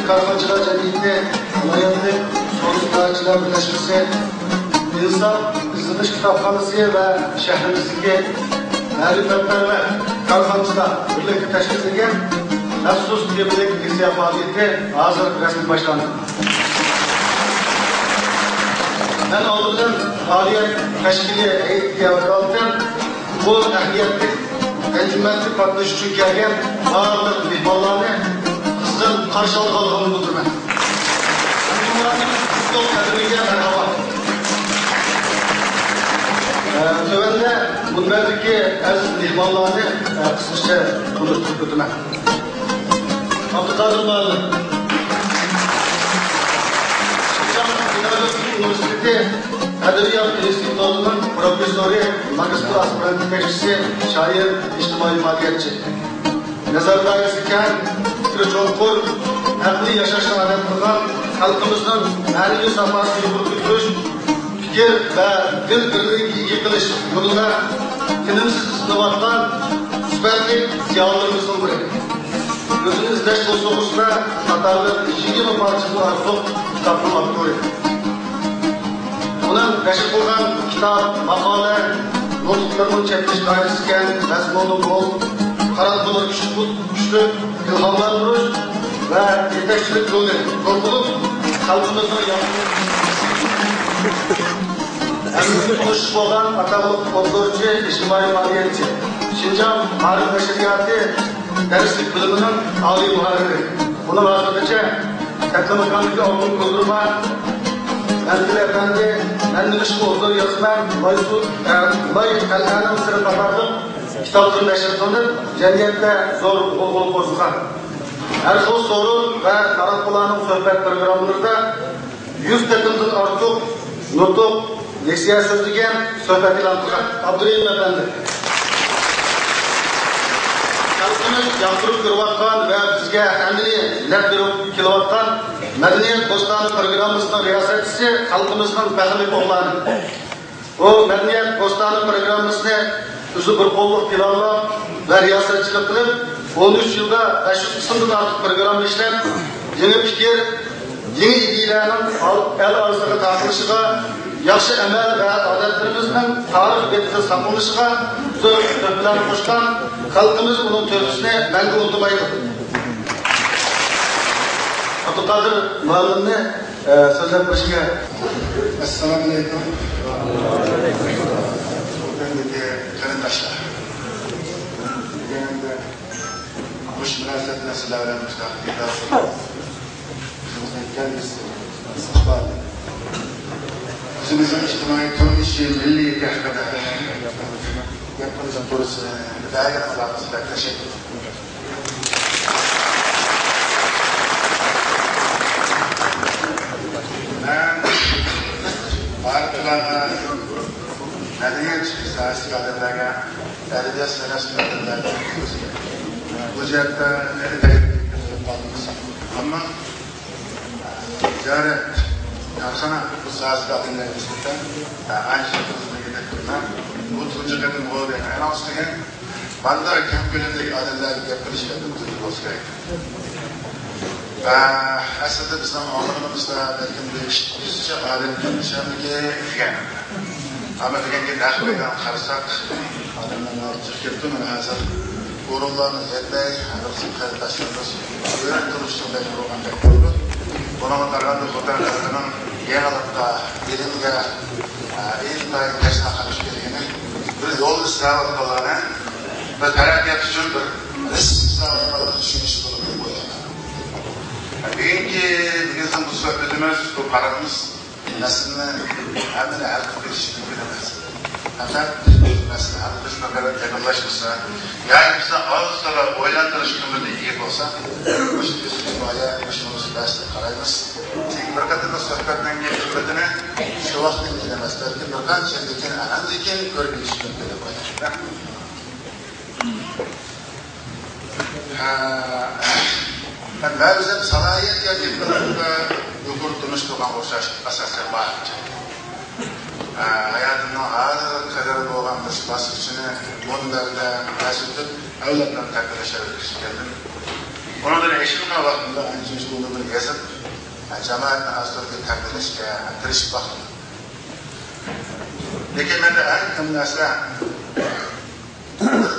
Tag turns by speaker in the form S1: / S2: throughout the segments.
S1: Karmancılar Cemiyeti, Mayınlı Sonuçlarcılar Birleşmesi, İnsan Kızılış Kitaphanası ve şehrimizdeki mərifətlər ve karmancılar birlikte teşkil edilgen Məxsus birlik lise faaliyeti hazır resmi başlandı. Ben aldığım faaliyet teşkili eğitmeye vakaleten bu ehliyetlik encümenlik patlaşı için gelgen ağırlık mihmallarını kızgın karşılık alığını buldurmak. Bunların yol kadrıya merhaba. Tövende bunlardaki az mihmallarını kısmışça konuşturmak. Abdülkadir Bağlı. Üniversitesi Edebiyat İnstitüsü'nün profesörü, magistr aspiranti teşhisi, şair, içtimai faaliyetçi. Mezar dairesiken Kırıçonkur, haklı yaşaşan adam kılgan, halkımızın manevi safhasını yukarı tutmuş, fikir ve dil birliği yıkılış yolunda tinimsiz ısınıvattan süperlik ziyalarımızın buraya. Gözünün izleş dostluğumuzda Katarlı 20 parçası artık kitabını aktarıyor. Bunun peşin bulgan kitap, makale, notluklarının çekiliş dairesiken mezmunu bol, karanlıkları güçlü, ilhamlandırır ve yetekçilik rolü bulup halkımızın yaptığı en konuşup olan akıllı kontrolcü, içtimai maliyetçi, Şincan Marif Beşeriyatı derslik bölümünün âli muharriri. Bunun arkadaşça Teknolojik Orgun Kurdurma, Mendil Efendi, Mendiliş Bozdur Yazman, Lay Kalkan'ın sırrı tatardık, kitapların neşretini cemiyette zor bol bozulgan. Her xil sorun ve taratqularının sohbet programlarında 100 takımdan artık nutuk, leksiya sözlügen sohbet ilan kılgan. Abdurrahim Efendi. Halkımız yaptırıp kırvatkan ve bizge emni lep verip kilovatkan Medeniyet Bostanı programımızın riyasetçisi halkımızın fəhli oğlanı. O Medeniyet Bostanı programımızını üzü bir kolluk planlap ve riyasetçilik kılıp 13 yılda 500 kısımdan artık program işlep yeni fikir, yeni ideyalarının el arasında tartışıga, yaxşı emel ve adetlerimizin tarih betide saklanışıga zor köpülerini koşkan halkımız bunun tövbüsüne belki unutmaydı. Abdülkadir Bağlı'nı sözler başına. Esselamu Aleyküm. Bugünkü karindaşlar. Bugünkü hoş münasebetine silahlarla müstahaklıkla bizimizden kendisi istikbali. Bizimizin içtimai tüm işi milli ihtiyaçlarda yapmanızın doğrusu daire alakası bekleşik. Ben Araplarla medeniyet sahası adetlerine, edebiyat sanatı adetlerine bu cihette ama ticaret yapsana bu sahası adetlerine nispeten aynı şekilde gidebilmem. Bu turuncu kadın bu en alçıkken banda kemp gölündeki adetler yapılış kadın turuncu olsa gerek. Aslında bizim anlamımızda belki de yüzüce adetler nişanlıki figen. Ama figenki nakliyle karışsak adamlarına artık yaptığımın hazır urunlarını yetmey, hanımsın kardeşlerimiz öğren duruştuğum belki olan bekliyordu. Buna matarlandı fotoğraflarının yenilikte bilimge eğitimden geçine karış geldiğini bir yol ısrarlık olanı ve terakiyat için bir risk ısrarlık düşünmüş bulunduğu boyunca. Bugünkü bizim bu sohbetimiz, bu paramız neslini hemen halkı bir iş mümkün emez. Fakat neslini halkı bir kadar yakınlaşmışsa, yani bize az sonra oylandırış kümürde iyi olsa, bu şimdi istimaya işimizi derste karayımız. Çünkü bir kadının sohbetten geçirmediğini şu vakit mümkün emez. Belki bir kan çendekin, anandikin görgü iş mümkün emez. Ben bizim sanayet yönetmeninde yukarı tunuştuğum boşaş asaslar var. Hayatımın ağır kadar olan bir basıcını bunlarda mesutlup evlatlarını takdirleşerek geldim. Onun eşimle vaktinde aynı şey olduğunu yazıp cemaatin asıllığı terbiyeleşke tirişip baktım. Lekin ben de en kımnası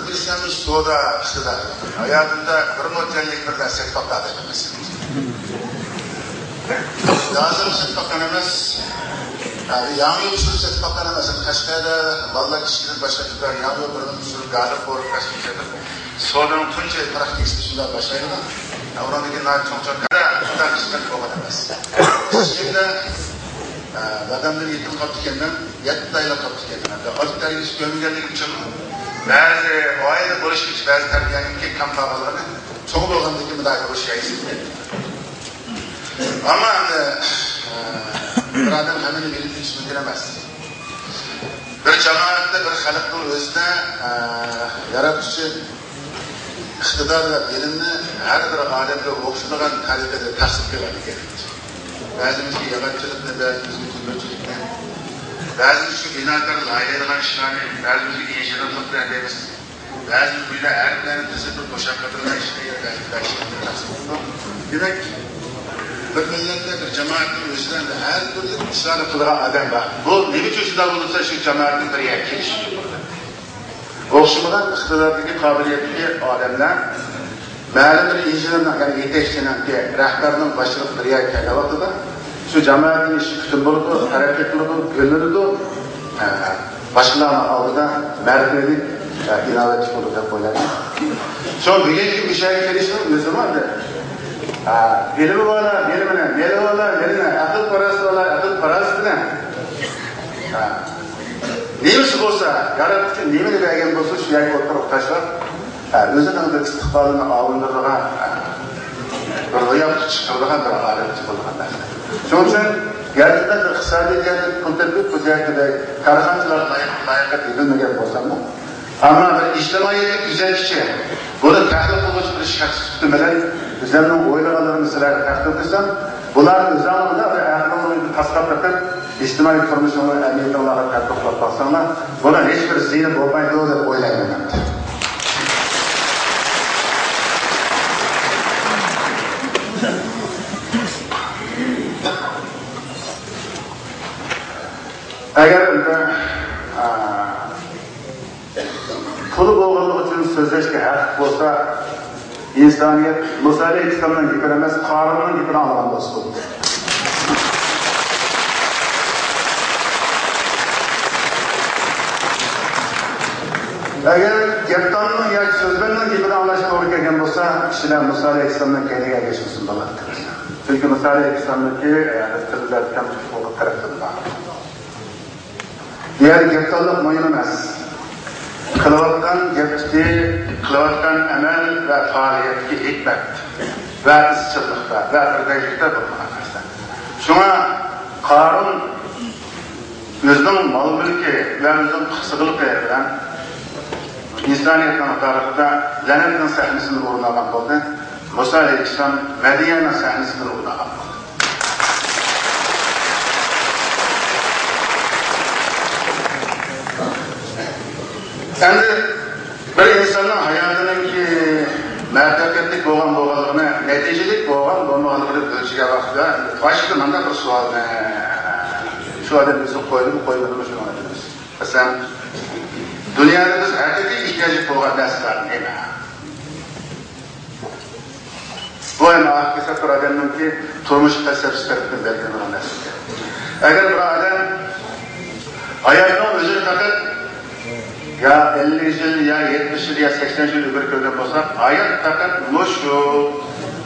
S1: Hristiyanlık soğuda iktidar. Hayatımda bir motellik birden setfak da edemezsin. Lazım setfak edemez. Yanıyor usul setfak edemezsin. Kaşkayda vallahi kişiler başladılar. Yanıyor bir usul galip olur kaşkayda. Soğudanın tunca praktik istiyorlar başlaydı. Oradaki nar çok kadar kısmet olmaz. Şimdi adamlar yetim kaptı kendinden, yettayla kaptı kendinden. Azıcık dergisi gömülgenlik için bazı o ayda barışmış bazı terbiyenin kampanalarını çoğu olgandaki müdahale barışıyız. Ama bir adam hemen birini hiç bildiremez. Bir cemaatte bir halkın özüne yaratıcı iktidar ve bilimni her bir alemde okşulagan tarihte tasdik etmeli gerekir. Bazımızki yabancılıkla, bazımızki tümörçülükle, bazımız şu binakarız ailelerden işlerini, bazımızki inşirarlıkla edemiz, bazımız böyle erkeklerin tızıdır, boşakladırlar işleyi, belki işlerini tasdik etmeli. Demek bir millette, bir cemaatin özünden de her türlü ısrar kılgan adam var. Bu ne biçim ısrar olursa şu cemaatin bir yer gelişiyor burada. Okşumadan iktidardaki kabiliyetli alemler ma'lum bir injinirning, yani yetakchining, rahbarning boshliq bir yer kelgan vaqtida shu jamoatning ishi butun bo'ladi, harakat qiladi, gullanadi, boshqalarning oldida mardlik, inovatchi bo'ladi deb o'ylayman. Shu bugungi mishaga kelishning o'zi borda. Bilimi bo'lar, bilimini, meli bo'lar, melini, aql parasi bo'lar, aql parasi bilan. Nemisi bo'lsa, yaratuvchi nimani bergan bo'lsa, shu yerga o'tirib tashlab, o'zining bir istiqbolini olindirgan, bir ro'yobga chiqaradigan bir olimchi bo'lgan narsa. Shuning uchun gerçekten iqtisodiy jihatdan pul tepib, bu yerda korxonachilar layoqat edilmagan bo'lsa-mu, ammo bir ijtimoiy kuzatuvchi, buni tahlil qiluvchi bir shaxs bilan o'zlarining o'ylaganlarini sizlarga taqdim qilsam, bularni o'zlariga bir aqlni tashlab qo'yib, ijtimoiy turmushini amiyatlarga tatbiq qilsanglar, buni hech bir ziyni bo'lmaydi deb o'ylayman. Agar puli bo'lganligi uchun so'zlashga haq bo'lsa, insoniyat Musa alayhissalomning gapini emas, Qorinning gapini olgan bo'lsa. Agar gaptonning yoki so'zlarning gapini anglash to'g'ri kelgan bo'lsa, kishilar Musa alayhissalomning kayniga ergashsin bo'ladi. Chunki Musa alayhissalomning tillar kamchilik bo'lib tarafdan bor. Diğer gaptonlik mo'yin emas. Qilayotgan gapki, qilayotgan amal va faoliyatga hikmat va izchillikda va birgalikda bo'lgan narsa. Shunga Qorin o'zining mol-mulki va o'zining qisqaligi bilan insoniyatning tarixida la'natning sahnasini o'rnagan bo'ldi. Musa alayhissalom Madiyanning sahnasini o'rnagan bo'ldi. Endi bir insonning hayotiningki muvaffaqiyatli bo'lganligini, natijali bo'lmaganligini bilishga vaqtida boshqa menda bir savolni shu odamga qo'yib shuni aytamiz. Masalan, dunyoda biz haqiqiy ehtiyoj bo'lgan narsalar nima? Bu ham haqiqat bir odamningki turmush falsafasi tarafdan berilgan bir narsa. Agar bir odam hayotning o'zini faqat ya 50 yıl, ya 70 yıl, ya 80 yıl ömür ko'rgan bo'lsak, hayot faqat mushu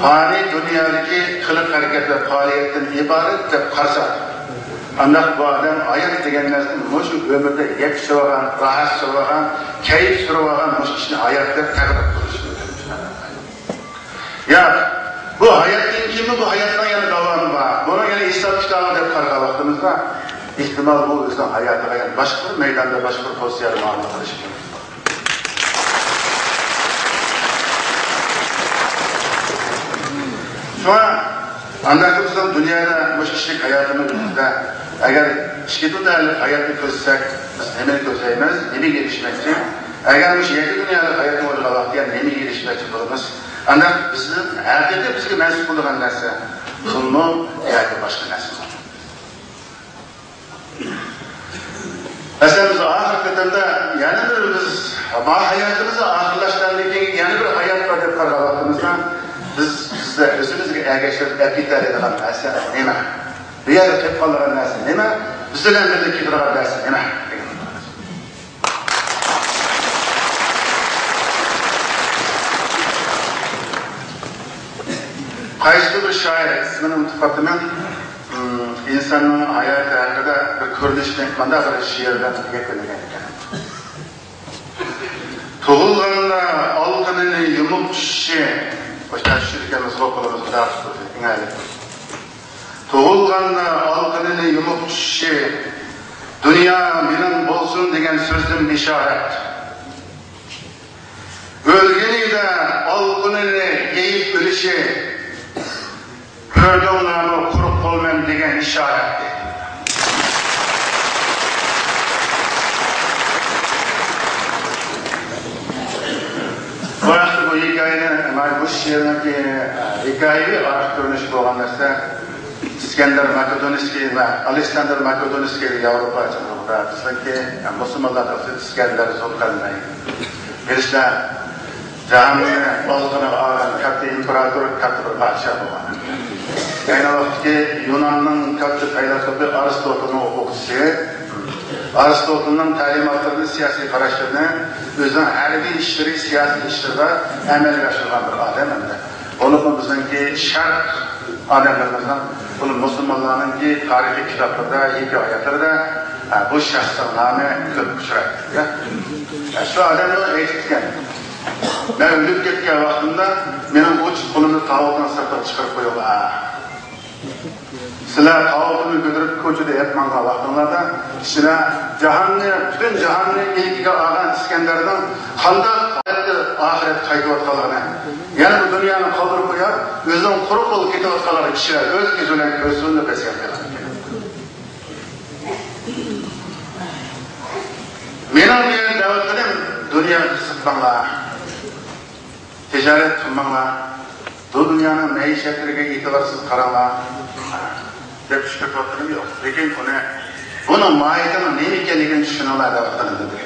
S1: fani dunyodagi qiliq harakat va faoliyatdan iborat deb qarasa, andoq bu odam hayot degan narsani mushu umrda yetishib olgan, rohat surib olgan, kayf surib olgan mushu ishni hayot deb ta'rif qilish mumkin. Ya bu hayotning kimi, bu hayotning yana davomi bor. Buni yana hisob kitobi deb qaragan vaqtimizda ihtimal bu o'zining hayotiga yana boshqa bir maydonda boshqa bir pozitsiyada muomala qilishi mumkin. Shuna andak bizning dunyoda bu kishilik hayotimizda agar ikki dunyolik hayotni ko'rsak, biz nima ko'rsaymiz, nima erishmoqchi? Agar bu ikki dunyolik hayotni o'ylagan vaqtda nima erishmoqchi bo'lamiz? Anda bizim haqiqiy bizga mas'ul bo'lgan narsa qilmo yoki boshqa narsa. Aslında biz ahir qadamda yana bir biz hayotimizni oxirlashgandan keyin yana bir hayot bor deb qarag'animizda biz sizlar o'zimizga ergashib ketadigan narsa nima? Bu yerda kelib qolgan narsa nima? Biz bilan birlikda turgan narsa nima? Qaysi bir shoir ismini unutib qoldim. İnsanın hayatı hakkında bir ko'rinishdan mana bir she'rdan gapirgan ekan. Tug'ilganda olqinini yumib tushishi, boshqa she'rimiz o'qilamiz dars tinglaylik. Tug'ilganda olqinini yumib tushishi, dunyo mening bo'lsin degan so'zdan bishorat. O'lganida olqinini yeyib o'lishi, gördüğünlerine kurup olmam degen işaretti. Bu arada bu hikayenin, bu şiirdeki hikayeyi araştırılmış olan narsa İskender Makedoniski ve Alexander Makedoniski Avrupa çağında bizleki Müslümanlar tarafı İskender Zulkarneyn. Birisi Camiye balkona ağan katı imparator katı bir padişah olan. Aynı vakitte Yunan'ın katı felsefesi Aristotel'in okutusu, Aristotel'in talimatlarını, siyasi karışlarını, özün harbi işleri, siyasi işlerde emel yaşayan bir adam hem de. Onu bizimki şark adamlarımızdan, bunun Müslümanların ki tarihi kitaplarda, hikayetlerinde bu şahsın namı köp uçuraydı. Şu adamı eğitken, ben ölüp ketken vaxtımda benim uç kolumda tavuktan sırtına çıkarıp koyuyorlar. Sizler tavukunu götürüp koçuda yapmanğa vaxtımlarda sizler bütün cihanını ilgiye ağan İskender'den kandak ahiret kaydıvatkalarına yani bu dünyanın kaldırıp koyar özün kurup olup getivatkaları kişiler öz gözüyle gözünü bes yapıyorlar. Benim bir davetlerim dünya kısıtmanlar ticaret kılmanlar, bu dünyanın meişetlerine itibarsız karanlar, hep şükür vatanım yok. Lakin bunun mahiyetinin ne ekenligini düşünenler de vatanındadır.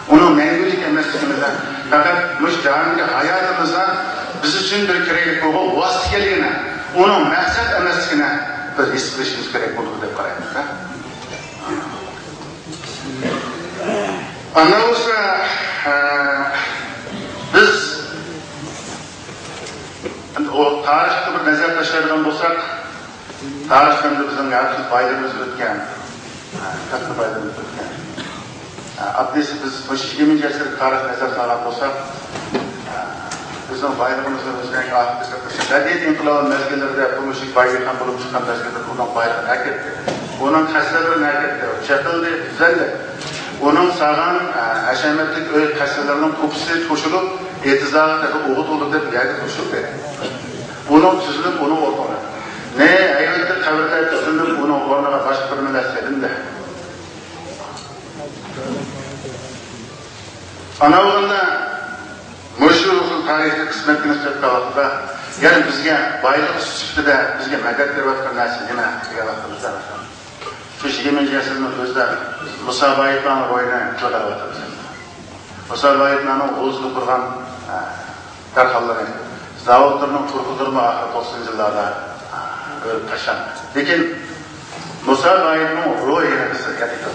S1: Onun mengülik emesliğimizden, fakat bu canlı hayatımızda biz için bir kerekli bu vasıtkeligine, onun maksat emesliğine biz his kılışımız gerek olduğu da karayımız. Anlamızda biz o tarihte bir nazar taşlardan bulsak, tarihten de bizim yarısı bayramımız ötken, katlı bayramımız ötken. Abdesi biz bu 20. asır tarih nazar sağlam bulsak, bizim bayramımız ötken ahbesi ötken. Radiyet inkılabın mezgilerde bu müşrik bayramdan bulup çıkan mezgilerde buradan bayram hareketti. Onun kaslarını hareketti, çakıldı, güzeldi. Onun sağan aşametlik öyle kaslarının kopisi koşulup, etizahı oğut olur da bir yerde koşulup verir. Onun tüzülüp onu ortana. Ne ayette kabirler tüzülüp onu ortana başka bir mesleğinde. Ana oğlunda Müşrik'in tarihi kısmetini söylediği vakitte yani bizge baylık sütü de bizge medet bir vakit nasi nime diye vakitimizde var. Şu 20. asırın özde Musa Bayitman'ın rolüne çok alavatamız. Musa Bayitman'ın Oğuz'unu kurgan derhalları, zavodlarının turgudurma ahir 90 yıllarda ölüp taşan. Lakin Musa Bayitman'ın rolüne bize gerçekten.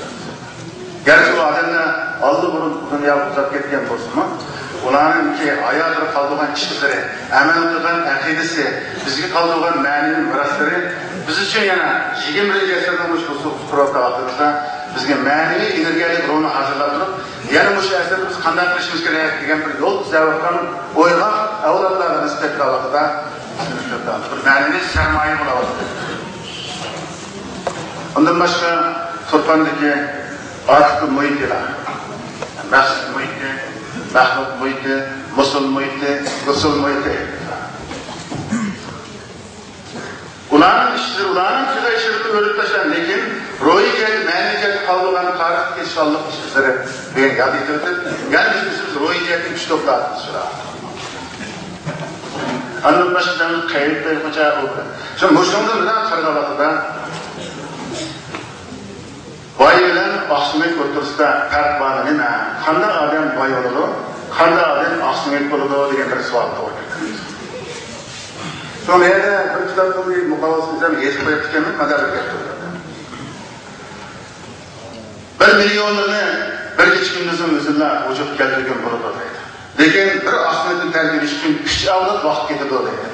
S1: Gerçi o adamla aldı burun dünya uzak ketken olsun mu? Onların ki ayağıdır kaldırgan kişileri, emel kılgan akidesi, bizge kaldırgan mäninin mirasları, biz için yana 20. asırdan bu kuralda baktığımızda bizge mänili energiyalik ruhunu hazırlap durup, yani bu şahsiyatı biz kandak kılışımız gerek degan bir yol zavaktan oyga avlatlarla nispetle vakitte bir mänili sermaye bulamadı. Ondan başka Turpan'daki artık muhittiler. Mescid muhitti, Mahmud muhitti, Musul muhitti, Gusul muhitti. Ulanın işleri, ulanın çıga işlerini ölüp taşıyan, lekin ro'yiket, ma'niket kaldırgan tarih geçallık işleri ben yad etildi. Yani biz ro'yiketni kuch to'platib turadi. Anın başından kayıp koca oldu. Şu muşumda bilen kargalarda boy bilan oqsumak o'rtasida farq bor nima? Qanday odam boy bo'ladi? Qanday odam oqsumak bo'ladi degan bir savol tug'ildi. Sonra bir kitobni muqovasida yozib qo'yibdikanman, madalga keltirdi. 1 millionlarni bir kechikimizning o'zida vujud keltirgan bo'ladi deydi. Lekin bir oqsumakni tarbiyalash uchun 3 avlod vaqt ketadi deydi.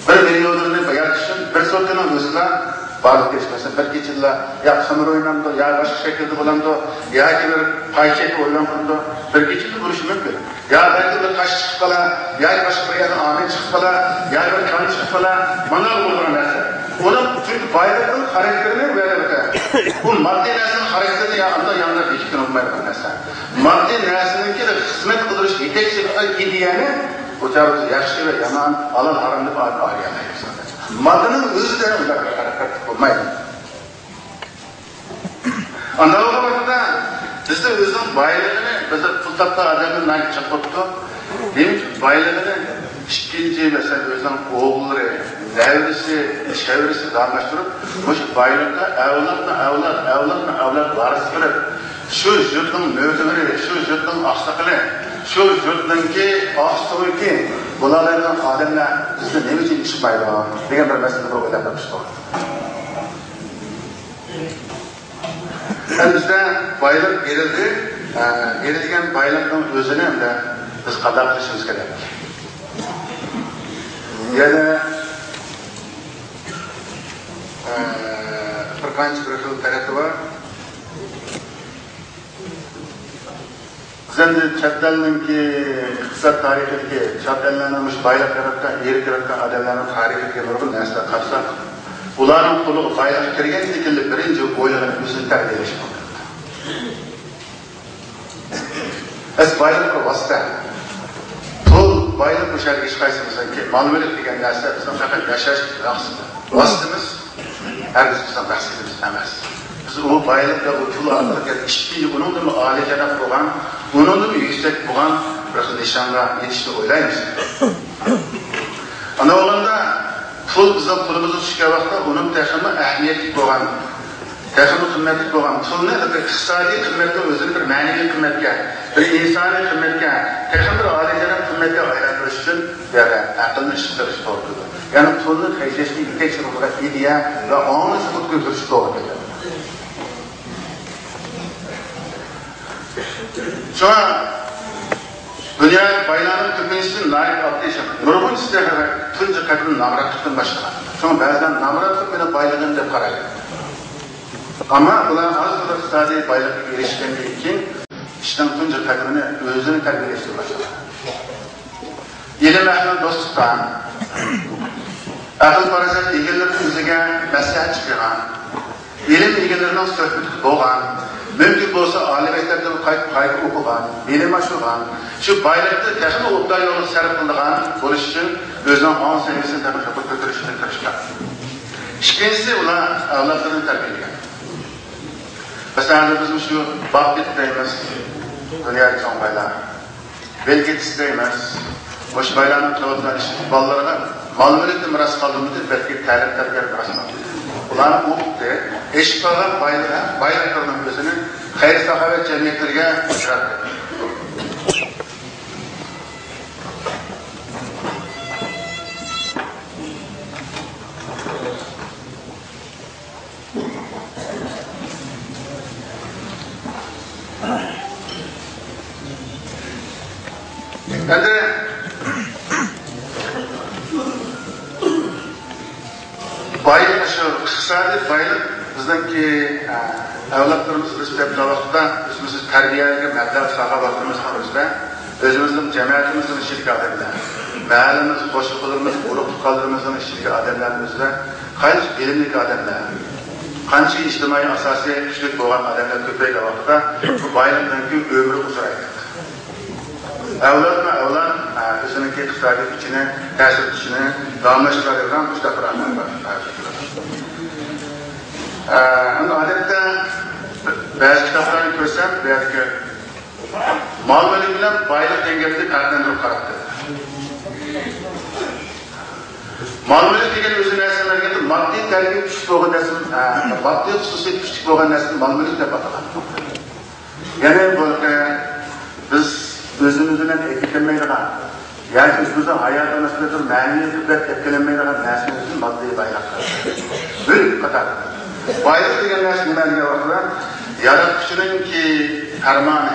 S1: 1 millionlarni yaratish uchun bir so'tning o'zida bağlı geçmesi, bir geçirler, ya samur oynandı, ya başka şekilde bulandı, ya ki bir payçek oynandı, bir geçirli vuruşu mümkün. Ya belki bir taş çıkıp kala, ya başka bir yerden amin çıkıp kala, ya bir kan çıkıp kala, bana bulunan derse. Onun çünkü bayrakın karakterini böyle bakar. Bu maddi neslinin karakterini ya anda yanında geçikten olmayı bakar. Maddi neslininki de kısmet kılırış, yetekçi gidiyeni, bu tarafı yaşlı ve yaman, alan haramlı bir ağrıyamayız. Madının özü de hareket olmaydı. Anadolu vakıda bizde özün baylarını, bize fırsatlı adamın nakit çıkıptı. Demek ki baylarını işkinci mesela özün oğulları, devrisi, çevresi damlaştırıp, bu baylarında evlatla varısı verip, şu yurtun mövdümleri, şu yurtun aksakılı, şu yurtdaki aksakılı bularlardan adamlar bizde ne için çıkmaydı degan bir mesele bu o'ylab topishdi. Bizde baylık berildi, berilgan baylıkning o'zini ham biz qadr qilishimiz kerak. Yana bir qancha bir xil tarafi bor. Bizde Çatdal'ınki iqtisod tarixidagi Çatdal'larning baylik yaratgan, yer yaratgan adamlarning tarixiga bir narsa qarsak, ularning qo'liga baylik kirgan shekilli birinchi o'ylanib o'zini tarbiyalash kerak. Es baylikka vosita. Pul baylik o'shal hech qaysimizga ma'lumot degan narsa bizning faqat yashash vositamiz, hargiz bizning maqsadimiz emas. Biz o baylıkla o pul alırken işbirliği bunun da mı âli-cenab olan, bunun da mı yüksek olan bir nişanla yetişti oylaymış. Ana olanda pul bizden pulumuzu çıkan vakti onun tekimi ehemmiyetlik olan, tekimi kıymetlik olan pul ne? Bir iktisadi kıymetle özünü bir manevi kıymetke, bir insani kıymetke, tekimi bir âli-cenab kıymetke aylandırış için böyle akıllı işittirişi doğrudur. Yani pulun kayışleştiği tek şurupla ideya ve onu sıkıntı götürüşü doğrudur. Şu an dünya baylarının köpeğinin layık attığı için nurgun istihara tınca kadının namratlıktan başlar. Şu an bazen namratlık beni baylığın da karayı. Ama bunlar az kadar sadece baylıklı erişkenliği için işten tınca kadını özünü terbiyeleştir başlar. İlim ehlinin dostluktan, akıl parazit ilgilerinin yüzüge mesleğe çıkıran, ilim ilgilerinin söhbeti boğan, mümkün olsa âli mektepten kayıt okugan, bilim aşıgan, şu baylıkta teknik okta yolu sarf kıldıgan buluş için özünün an sevgisini teknik götürüşüne karıştılar. İkincisi ular avlatlarını terbiyeleyen. Mesela bizim şu Bakbit deyimiz, dünyadaki son baylar. Belgitisi deyimiz, boş baylarının kılıkları için ballarına malumiyetli miras kaldığımızda belki tarih terbiye miras kaldığımızda. Ular o'qitdi, eshik qilgan bayraklarning o'zini xayr saxovat jamiyatlarga uchratdi. Endi baylık şu iqtisadi baylık bizdeki avlatlarımız üstüne vaqtda özümüzü terbiyeye mablag' sarflab vaqtimizda özümüzün cemiyetimizin işçilik adamlar, mahallemiz, boşluklarımız, gruplarımızın işçilik adamlarımızda qancha bilimli adamlar, qancha ijtimoiy asosiy kuchli bo'lgan odamlar ko'paygan vaqtda bu baylıkdagi ömrü uzaydi. Avlatma avlat o'zining iqtisodiy kuchini, ta'sir kuchini davomlashtiradigan mustaqillar bor. Odatda ba'zi kitoblarni ko'rsam, bu yerga Mal mülk bilen baylık dengesini farklandırıp karakter. Mal mülk degen özü nerselerge maddi terbiye güçlük boğan nersin, maddi hususiyet güçlük boğan nersin mal mülk dep atalan. Yani bu biz özümüzden etkilenmeydiğen, yani özümüzün hayatımızda məniyeti dep etkilenmeydiğen nersimizin maddi bayraklar. Mülk kadar. Baylık degen nersin nimelige bakılan, yaratışının ki fermanı,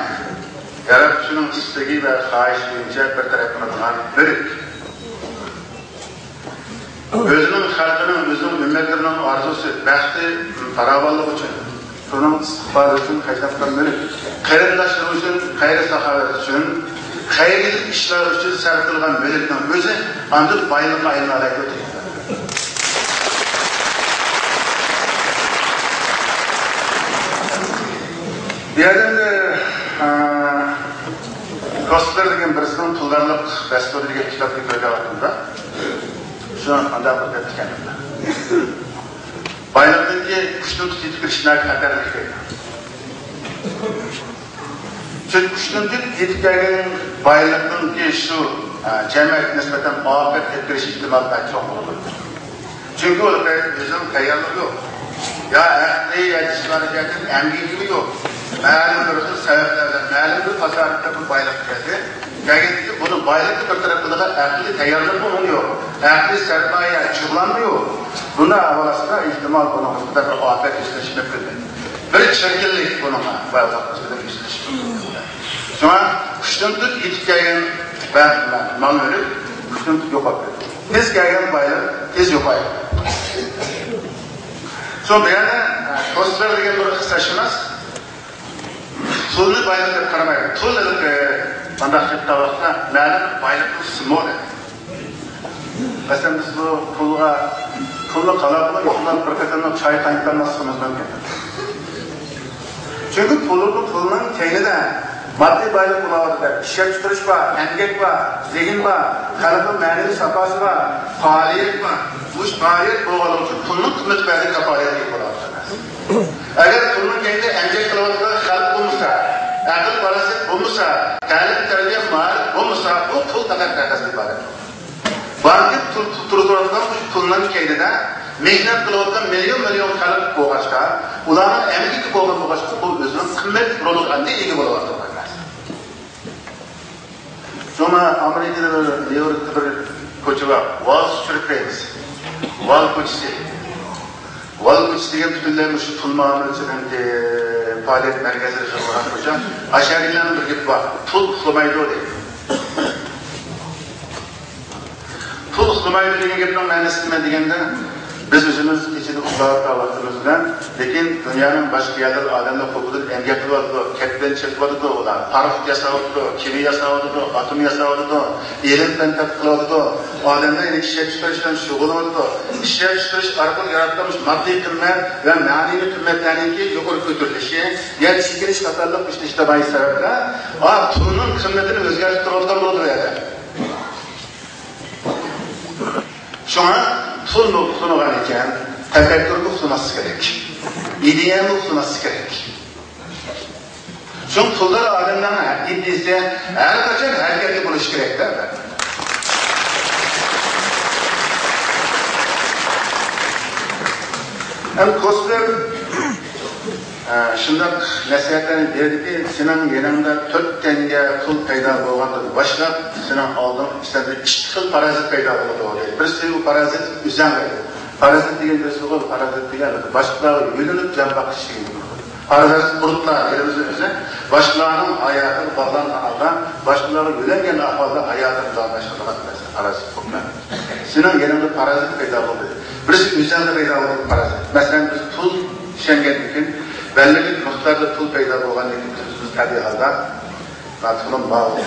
S1: yaratışının istegi ve xahiş boyunca bir tarafına tutan mülk. Özünün halkının, özünün ümmetlerinin arzusu, bəxti, paravallık için, şunun istikbal için kaynaklan mülk, qarindaşlar için, hayır sahavet için, hayırlı işler için sarkılgan mülkten özü ancak baylık ayına hareket ediyor. Bir yerden de Kostler degen birisinin pullarlık Bestori degen kitaplı köyde hakkında şu an anda burada tükenimde. Baylıktan ki kuşun tutup kirişler kaderlik değil. Çünkü kuşun tutup gelgen baylıktan ki şu cemiyet nispeten muhabbet ettiriş ihtimal belki çok olur. Çünkü o da bizim tayarlığı yok. Ya ehli ya cismaniyetin emgiliği yok. Məlum bir sebeplerden, məlum bir tasarrufta bu baylık geldi. Geldi ki bunun baylıklı bir tarafında ehli tayarlığı bulunuyor. Ehli sermaye çıklanmıyor. Buna havalasında ihtimal bunun burada bir afet üstleşmek gibi. Bir şekillik bunun baylıklı bir üstleşmek. Sonra kuştan tut gidip gelgen mal ölüp kuştan tut yok yapıyor. Tez gelgen baylık, tez yok baylık. Sonra bir yana Kostler degen bir kısaşımız Tulunu baylık dep karamaydı. Tul dedik mandakçılıkta vaqtda ma'lum baylıkning simo dedi. Mesela biz bu pulni qalabını yo'qdan bir qatordan choy qaynatmasligimiz mumkin. Çünkü pulning keynida maddi baylık bo'ladi deb ishlab chiqarish bor, emgak bor, zehn bor, qalbning ma'naviy safosi bor, faoliyat bor. Bu faoliyat bo'lgani uchun pulning qimmati bari kafolatli bo'ladi. Agar pulning keynida emgak qilayotgan qalb bo'lmasa, aql faraset bo'lmasa, ta'lim tarbiya ma'rif bo'lmasa, bu pul faqat qog'ozga iborat. Balki turadigan pulning keynida mehnat qilayotgan million qalb bo'lg'achqa, ularning emgaki bo'lgan bo'lg'achqa bu o'zining qimmat rolga ega bo'lyapti. Sonra Amerika'da New-York'ta bir ko'cha var. Wall Street. Wall ko'chasi. Wall ko'chasi degan butunlay shu pul muomalasining faoliyat markaziga qilgan ko'cha. Asharilarning bir gapi bor. Pul uxlamaydi deydi. Pul uxlamaydi degan gapning ma'nosi nima deganda biz o'zimiz kechada uxlab vaqtimiz bilan lekin dunyoning boshqa yerlarida odamlar ko'pdir emgak qilyapti, kattadan chiqyapti, ular parxod yasayapti, kimyo yasayapti, atom yasayapti, ilm bilan tadqiqot odamlar ishlab chiqarishdan shug'ullanadi. Ishlab chiqarish orqali yaratgan moddiy qimmat va ma'naviy qimmatlarning yuqori ko'tarilishi, ya'ni chekinish qatorliq ijtimoiy sabablar pulning qimmatini o'zgartirayotgan bo'ladi. Şuna pul uxlamagan ekan, tafakkur uxlaması gerek. İdeya uxlaması gerek. Çünkü pullar adamlarına ideyse her kaçan hareketli buluş gerek der. Hem Kostler şundan nasihatlerini verdi ki senin yanında 4 tenge pul payda bo'lgandan boshlab senin oldin istedi 2 xil parazit payda bo'ladi. Birisi bu parazit üzerinde. Parazit degan birisi bu parazit degan boshqalarga yo'linib jan baqish degan. Parazit bulutlar elimizin o'zi boshqalarning hayotini bog'lan algan, boshqalarga yo'langan ahvolda hayotini davomlashtirgan parazit bo'lgan. Senin yanında parazit payda bo'ldi. Birisi üzerinde payda bo'lgan parazit. Masalan biz pul ishlangan ekan belli bir miktarda pul payda bo'lgandan keyin biz tabiiy holda matulun bağlı.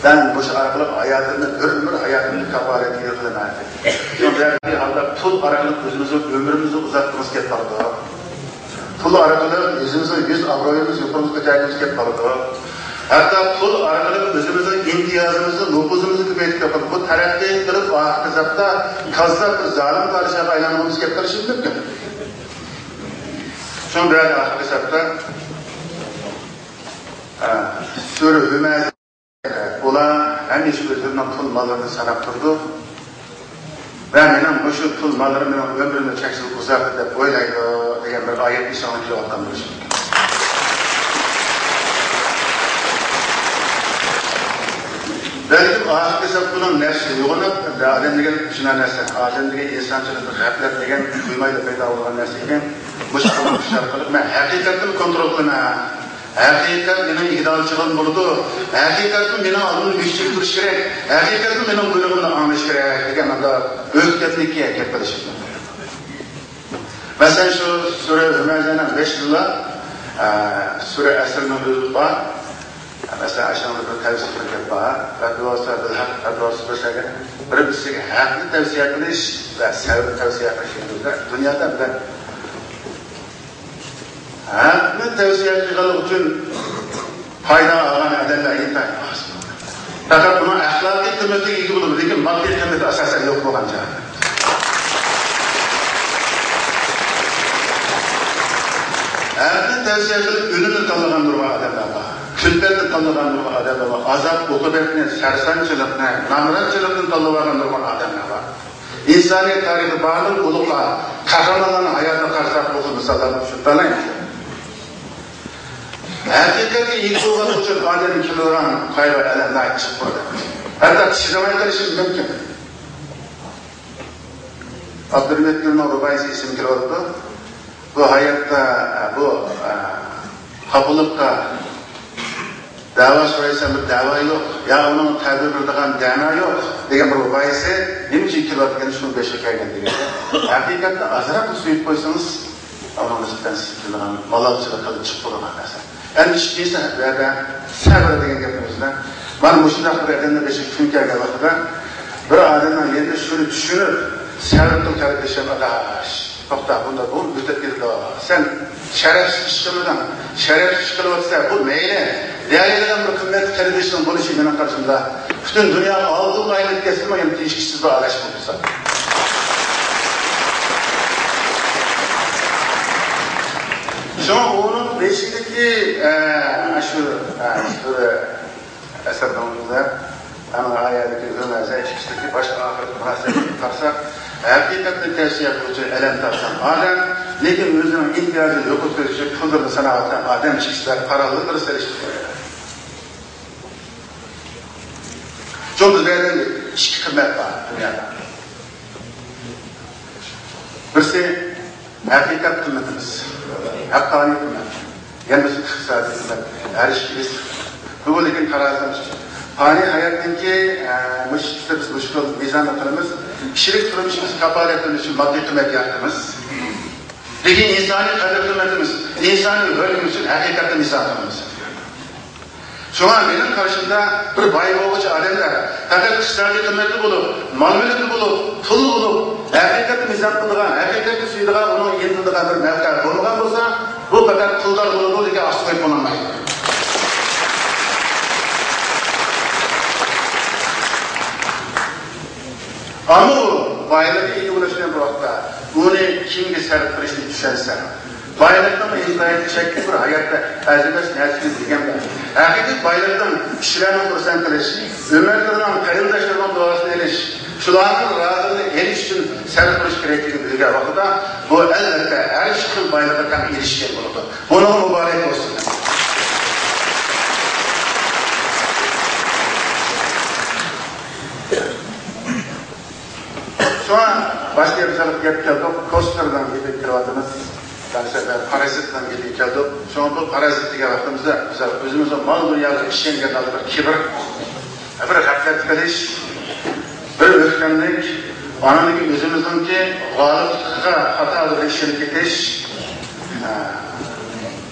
S1: Ben bu orqali hayotimni bir umr hayotimni kafolatiga qilaman. Shunday holda pul orqali o'zimizni umrimizni uzatgimiz kelib qoldi. Pul orqali o'zimizni yuz obro'yimiz yuqoriga ko'targimiz kelib qoldi. Hatto pul orqali o'zimizni imtiyozimizni, nufuzimizni ko'paytirib qoldi. Bu taraqqiy qilib oxiratda kazzab bir zolim podshohga aylanishimiz kelib qolishi mumkin. Son değerli arkadaşlar, Sürü hümez ola hem hiç özümden pul mallarını sanap durdu. Ben benim şu pul mallarımın ömrümü çeksin uzaktı dep oylaydı degan bir ayet nişanı kilo atkan bir şey. Belki ahir desek bunun nersi yoğunup adem degen düşünen nersi, adem degen insançılıkta gaflet degen duymayla payda olan nersi eken bu şarkı kılıp ben hakikatini kontrol kılma. Hakikat benim idalçılığım buldu. Hakikatin benim adımı güçlük duruş gerek. Hakikatin benim buyruğumda anlaş gerek. Degen anda öğütletlikке kepelişim. Mesela şu Sure Hümeze'nin 5 yılla Sure Esr'nin özü var. Mesela aşağıda bir tavsiye edilip var. Fetva bir hak, fetva bir şey. Birisi haklı tavsiye edilir ve sevgi tavsiye edilir. Dünyada bir haklı tavsiye edilir için fayda alan adamlar intihar. Fakat bunun ahlaki kıymeti iyi bulunur. Lakin maddi kıymeti asasen yok olacak. Haklı tavsiye edilir ününü tanıgan durma adamlar var. Kültürde tanıgan durma adamlar var. Azap, ukubetini, sersançılıkını, namrançılıkını tanıgan durma adamlar var. İnsani tarihi bağlı uluklar, kahramanların hayata karşı okul misallarını şutlanayım. Hakikati ilk olmak için adem kilogram kaybı elemden çıkmadı. Hatta çizemeye karışım mümkün. Abdülhamid Gül'ün Rubaysi isim kilodu. Bu hayatta, bu kapılıkta dava soraysan bir dava yok. Ya onun tabir edilen dana yok. Degen bir Rubaysi, niçin kilodu gene şunu beşe kaygan degen. Hakikatte azrak suyup koysanız, onun ısıktan sikilen malakçılık kalıp çıkmadı mesela. Yani hiç değilse veya sabır degen yapımızda, bana bu şundak bir adamda beşik tünkerge vakıda, bir adamdan yerine şunu düşünür, sabırlık kardeşim adaş. Hatta bunda bu müddetleri de var. Sen şerefsiz işkılıdan, şerefsiz işkılı varsa bu neyle? Değerlenen bir kıymet kardeşinin bunu için benim karşımda bütün dünya aldığı aylık kesilmeyen ilişkisiz bir araç bulursa. Sonra onun beşindeki şu eserlerimizde ama ayağındaki Ömer'e eşkisteki başka ahiret muhasebeti tarsak hakikaten tavsiye edici elem tarsan adam lekin özünün ihtiyacı yok ötürücü kıldırdı sana atan adam çıkışlar paralıdır seriştiriyor. Çok güzel iki kıymet var dünyada. Birisi hakikat kıymetimiz, hakkani kıymet, yani bizim iktisadi kıymet, her işimiz. Bu lekin karazdan çıkıyor. Hani hayattaki biz müşkül mizanla tanımız, kişilik durumumuz, kapaletimiz için maddi kıymet yaptığımız, lekin insani kader kıymetimiz, insani bölümümüz için hakikaten mizanımız. Şu an benim karşımda bir bayboğucu adamlar, fakat kişisel kıymeti bulup, mal mülkü bulup, pul bulup, hakikaten mizan kılgan, hakikaten suyduğun, onun yendildiğin bir mevkar bulungan olsa, bu fakat pullar bulup, diye asılık bulunmaydı. Ama bu, bayılığı iyi ulaşmayan bir vakta, bunu kimge serp kırışını düşerse, bayılıktan izlayıcı şekli bir hayatta azimez nesiniz degen var. Hakikaten bayılıktan kişilerin kursan kılış, ömürlerden kayındaşlarından doğasını eliş, şularının razılığını eliş için serp kırış gerektiğini bildiği vakıda, bu elbette her şekil bayılıktan ilişkin bulundu. Bunun mübarek olsun. Şu an başka bir salık gelip geldik, Koster'dan gidip kilovatımız, yani sefer parazitten gidip geldik. Şu an bu parazitliğe baktığımızda, özümüzde mal dünyada işleyen geldi bir kibir, bir gaflet kılış, bir öfkenlik, anındaki özümüzdeki varlıklığa hatalı bir işini ketiş,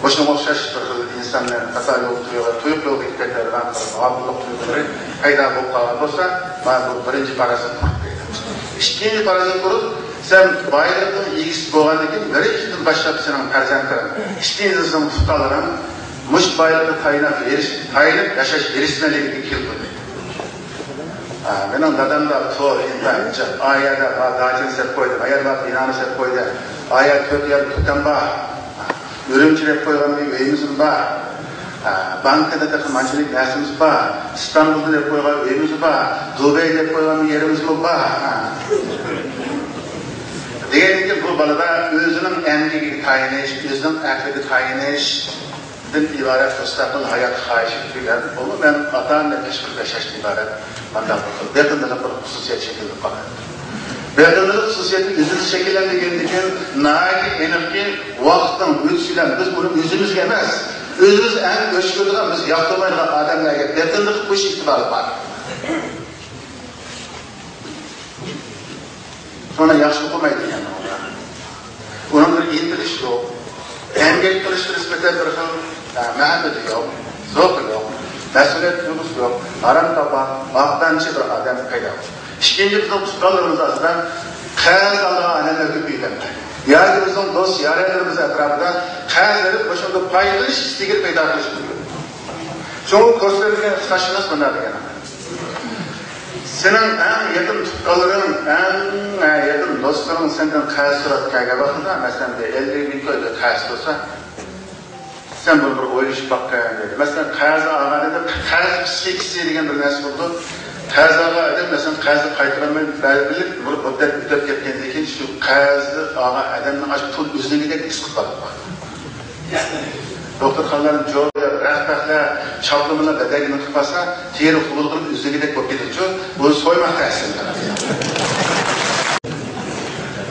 S1: boşuna okşaş bir insanlar hata yol tutuyorlar, tuyup yol gittiklerden ağırlık tuyukları kayda bulup olsa, bu birinci parazit. İkinci parazit kurup, sen bayılıkın ilgisi boğanlıkın birinci başlayıp senin perzentlerin, ikinci sınıf tutaların, muş bayılıkı tayinip yaşaş verismeliğini kildi. Benim dadamda tuğ, inta, ayada dağcını sep koydu, ayada binanı sep koydu, ayada kötü yer tutan bağ, ürümçi rep koyduğum bir öyümüzün bağ, bankada da qilmanchilik narsamiz bor, Istanbulda deb qo'ygan uyimiz bor, Dubay deb qo'ygan yerimiz bor. Deganki bu balada o'zining emgiga tayinish, o'zining aqliga tayinish din iborat mustaqil hayot xohishi tugan. Umuman ota-ona tashkil yashashdan iborat bunday beqiylik bir xususiyat shaklida qoladi. Beqiylik xususiyati o'zini shakllantirgandan keyin nagi aniqki vaqtning o'tishidan biz buni o'zimizga emas, o'zimiz eng o'shqirgan biz yoqtirmaydigan odamlarga beqiylik qo'sh iqtidor bor. Sonra yaxshi qilmaydi yani. Onun bir intilish yo'q. Emgak qilishga nisbatan bir xil ma'nisi yo'q, zavqi yo'q, mas'uliyat duygusi yo'q, harom topa, vaqtdanchi bir odam paydo bo'ldi. Ikkinchi bizning ustolarimiz aslida qarz olgan odamlar ko'paygan. Yoki bizning do'st yaradlarimiz atrofida qarz berib o'shanda pay qilish istagi paydo qilish mumkin. Shu ko'rsatilgan qisqashimiz bunday degan. Senin en yakın tutkaların, en yakın dostların senden qarz so'rab kelgan vaqtida, masalan 50 bin ko'yda qarz olsa, sen bunu bir o'ylashib bakkan dedi. Masalan, qarz olganida qarz psixikasi degan bir narsa bo'ldi. Qarz olgan masalan qarzni qaytarolmay bilib, bir muddat o'tib ketgandan keyin shu qarzni olgan odamning ash pul o'zligidek his qilib qoladi. Doktorxonalarning joyida rahbarlar chaplimilar badagini qilib qolsa, teri qulqilib o'zligidek bo'lib ketadi. Bu so'ymoqda aslida.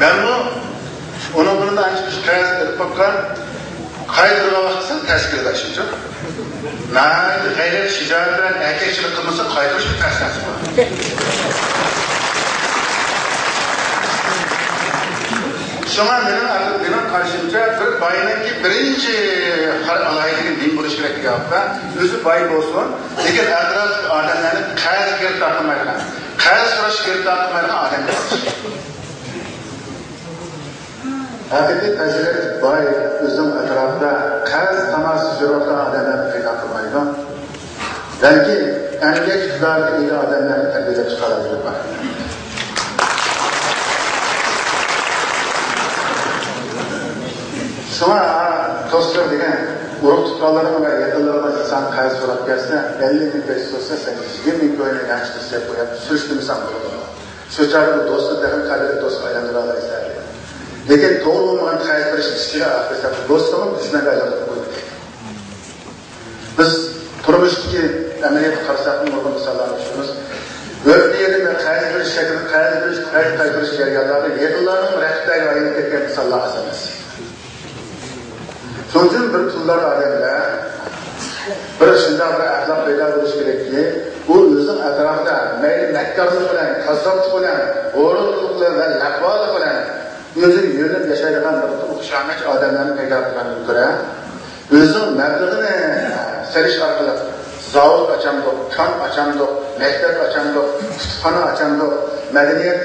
S1: Men bu onun bilan ancha qarz berib qo'ygan qaydirgan vaqtda tashkillash uchun g'ayrat shijoat bilan erkakchilik qilmasa qaydirish ta'sisi bor. Şuna benim karşımca bir bayınki birinci alaylığı din buluş gerek yaptı. Özü bay olsun. Lekin etraf adamların qarz girip takılmayla. Qarz so'rash girip takılmayla adamlar. Hakikaten fazilet bay özün etrafda qarz taması so'rayotgan adamlar paydo qilmaydi. Balki emgak iqtidori ega odamlarni tarbiyalab chiqaradi deb Şuna dostlar degan urug' tuqqanlarga va yaqinlarga inson qarz so'rab kelsa, 50 bin peso olsa, sen 20 bin ko'yni yaxshi deb qo'yib, surishtirmasam bo'ladi. Shu chog'da do'stni degan qadrli do'st aylantira olasizlar. Lekin to'g'ri bo'lmagan qarz berish istiga asosida do'stlarni dushmanga aylantirib qo'ydik. Biz turmushdagi amaliyot qarasak nurg'un misollarni tushunamiz. O'tgan yerda qarz berish shaklida qarz qaytarish jarayonlarida yaqinlarning raqiblariga aylanib ketgan misollar asalimiz. Sonuçta bir pullar adamlar, bir şundan bir ahlak paydo bo'lishi kerakki, bu o'zining atrofida mayli nakkorlik bilan, kasoblik bilan, o'g'rilik bilan va laqvolik bilan o'zi yo'lib yashaydigan bir o'xshamach odamlarni paydo qilgandan ko'ra, o'zining mablag'ini serish orqali zavod açamdoq, kon açamdoq, maktab açamdoq, kutubxona açamdoq, madaniyat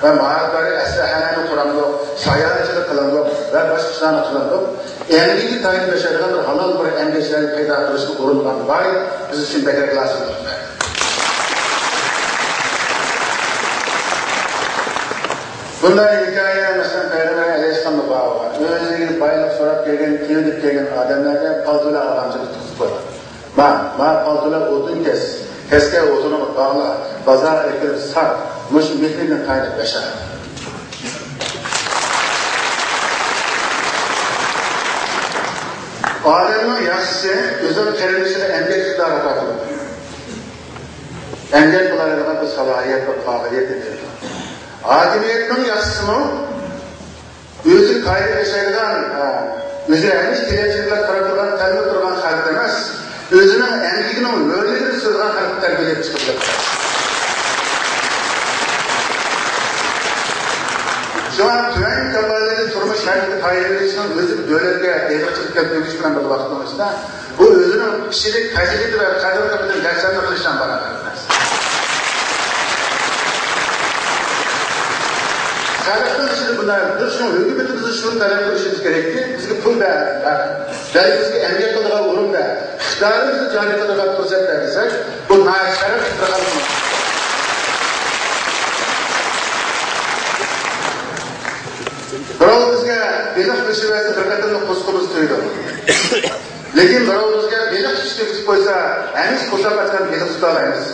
S1: va ma'rifiy aslahalarni quramdoq, sayohatchilik qilamdoq va boshqa ishlarni qilamdoq. Emgakni tayinlashadigan bir halol bir emgakchilik paydo qilishga uringan boy biz uchun bekor lazım. Bunday hikoya masalan Payg'ambar alayhissalom bor. O'ziga boylik so'rab kelgan, kiyinib kelgan odamlarga paltolar olganchilik qilib qo'yadi. Ma paltolar o'tin kesga o'zini bog'la, bozor ekilib sat, mush mehnatni tayinlab yashaydi. Adamın yaxshisi o'zini qarinishini emgak iqtidori topadi. Emgak qiladigan bir salohiyat va qobiliyat edi. Adamiyatning yaxshisimi o'zi qayda yashaydigan, o'zi yangi kelajaklar qarab turgan, tanlab turgan xalq emas, o'zining emgagining yo'lini suzgan xalq tarbiyalab chiqibdi. Şu an tüven kabalarını turmuş şartı paylaşımın özü devletke devletçilik yapıyormuş bilen bir vaktin içinde bu özünün kişilik fazileti ve kadir kapıdan derslerine kılıştan bana vermez. Karakter içinde bunlar şunu hükümetimizi şunu talep edişimiz gerekli. Bizge pul da belki bizge emniyet olarak uğrum da iktidarımızı cari olarak fırsat verirsek bu naşarı fıtrakalım. Biroq bizga beliq peshivasi bir qatorli qo'sqimiz to'ydi. Lekin birovimizga beliq tutib qo'ysa, ayniz qo'shab aytgan beliq tuta olamiz.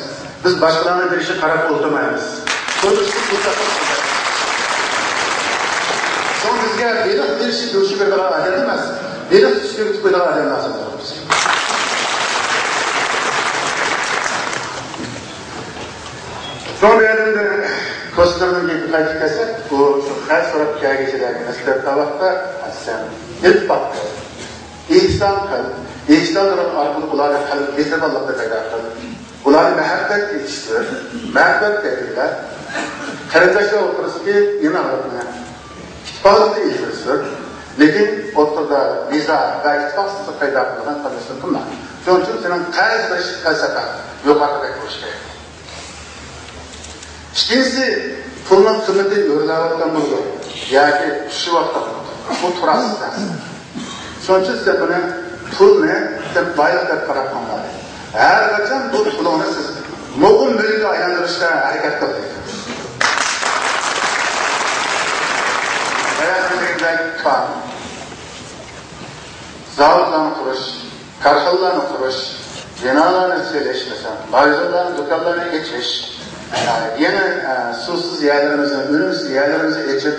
S1: Biz boshqalarning berishi qarab o'tirmaymiz. Ko'rishib qo'shib so'ng bizga beliq berishi go'shi beradigan odam emas. Beliq tutib qo'yadigan odam lazim bizga. So'ng endi ko'rsatmalarga qaytib kelsak, bu xalq so'rab kelganidagi nisbatan vaqtda aslan ilk vaqtda İhsan orqali ularni qalb mehribonlikni paydo qildi. Ularni muhabbat etishdi, muhabbat dedilar. Qarindoshlar o'rtasidagi inoqlikni, ittifoqlikni ilg'isdi. Lekin o'rtada nizo va ittifoqsizlik paydo qilgan qilishni qilmadi. Shuning uchun sening qaysi bir falsafa yuqoriroq bo'lishi kerak. İkincisi, pulning qiymati o'rlanayotgan bo'ldi yoki shu vaqtda bu turasiz narsa. Shuning uchun siz buni pulni deb boylik deb qarab qolmadi. Har qachon bu pulni siz mo'g'ul mulkka aylantirishga harakat qiling. Zavodlarni qurish, korxonalarni qurish, binolarni selish, bozorlarni, do'konlarni echish, yana suvsiz yerlarimizni, unumsiz yerlarimizni echib,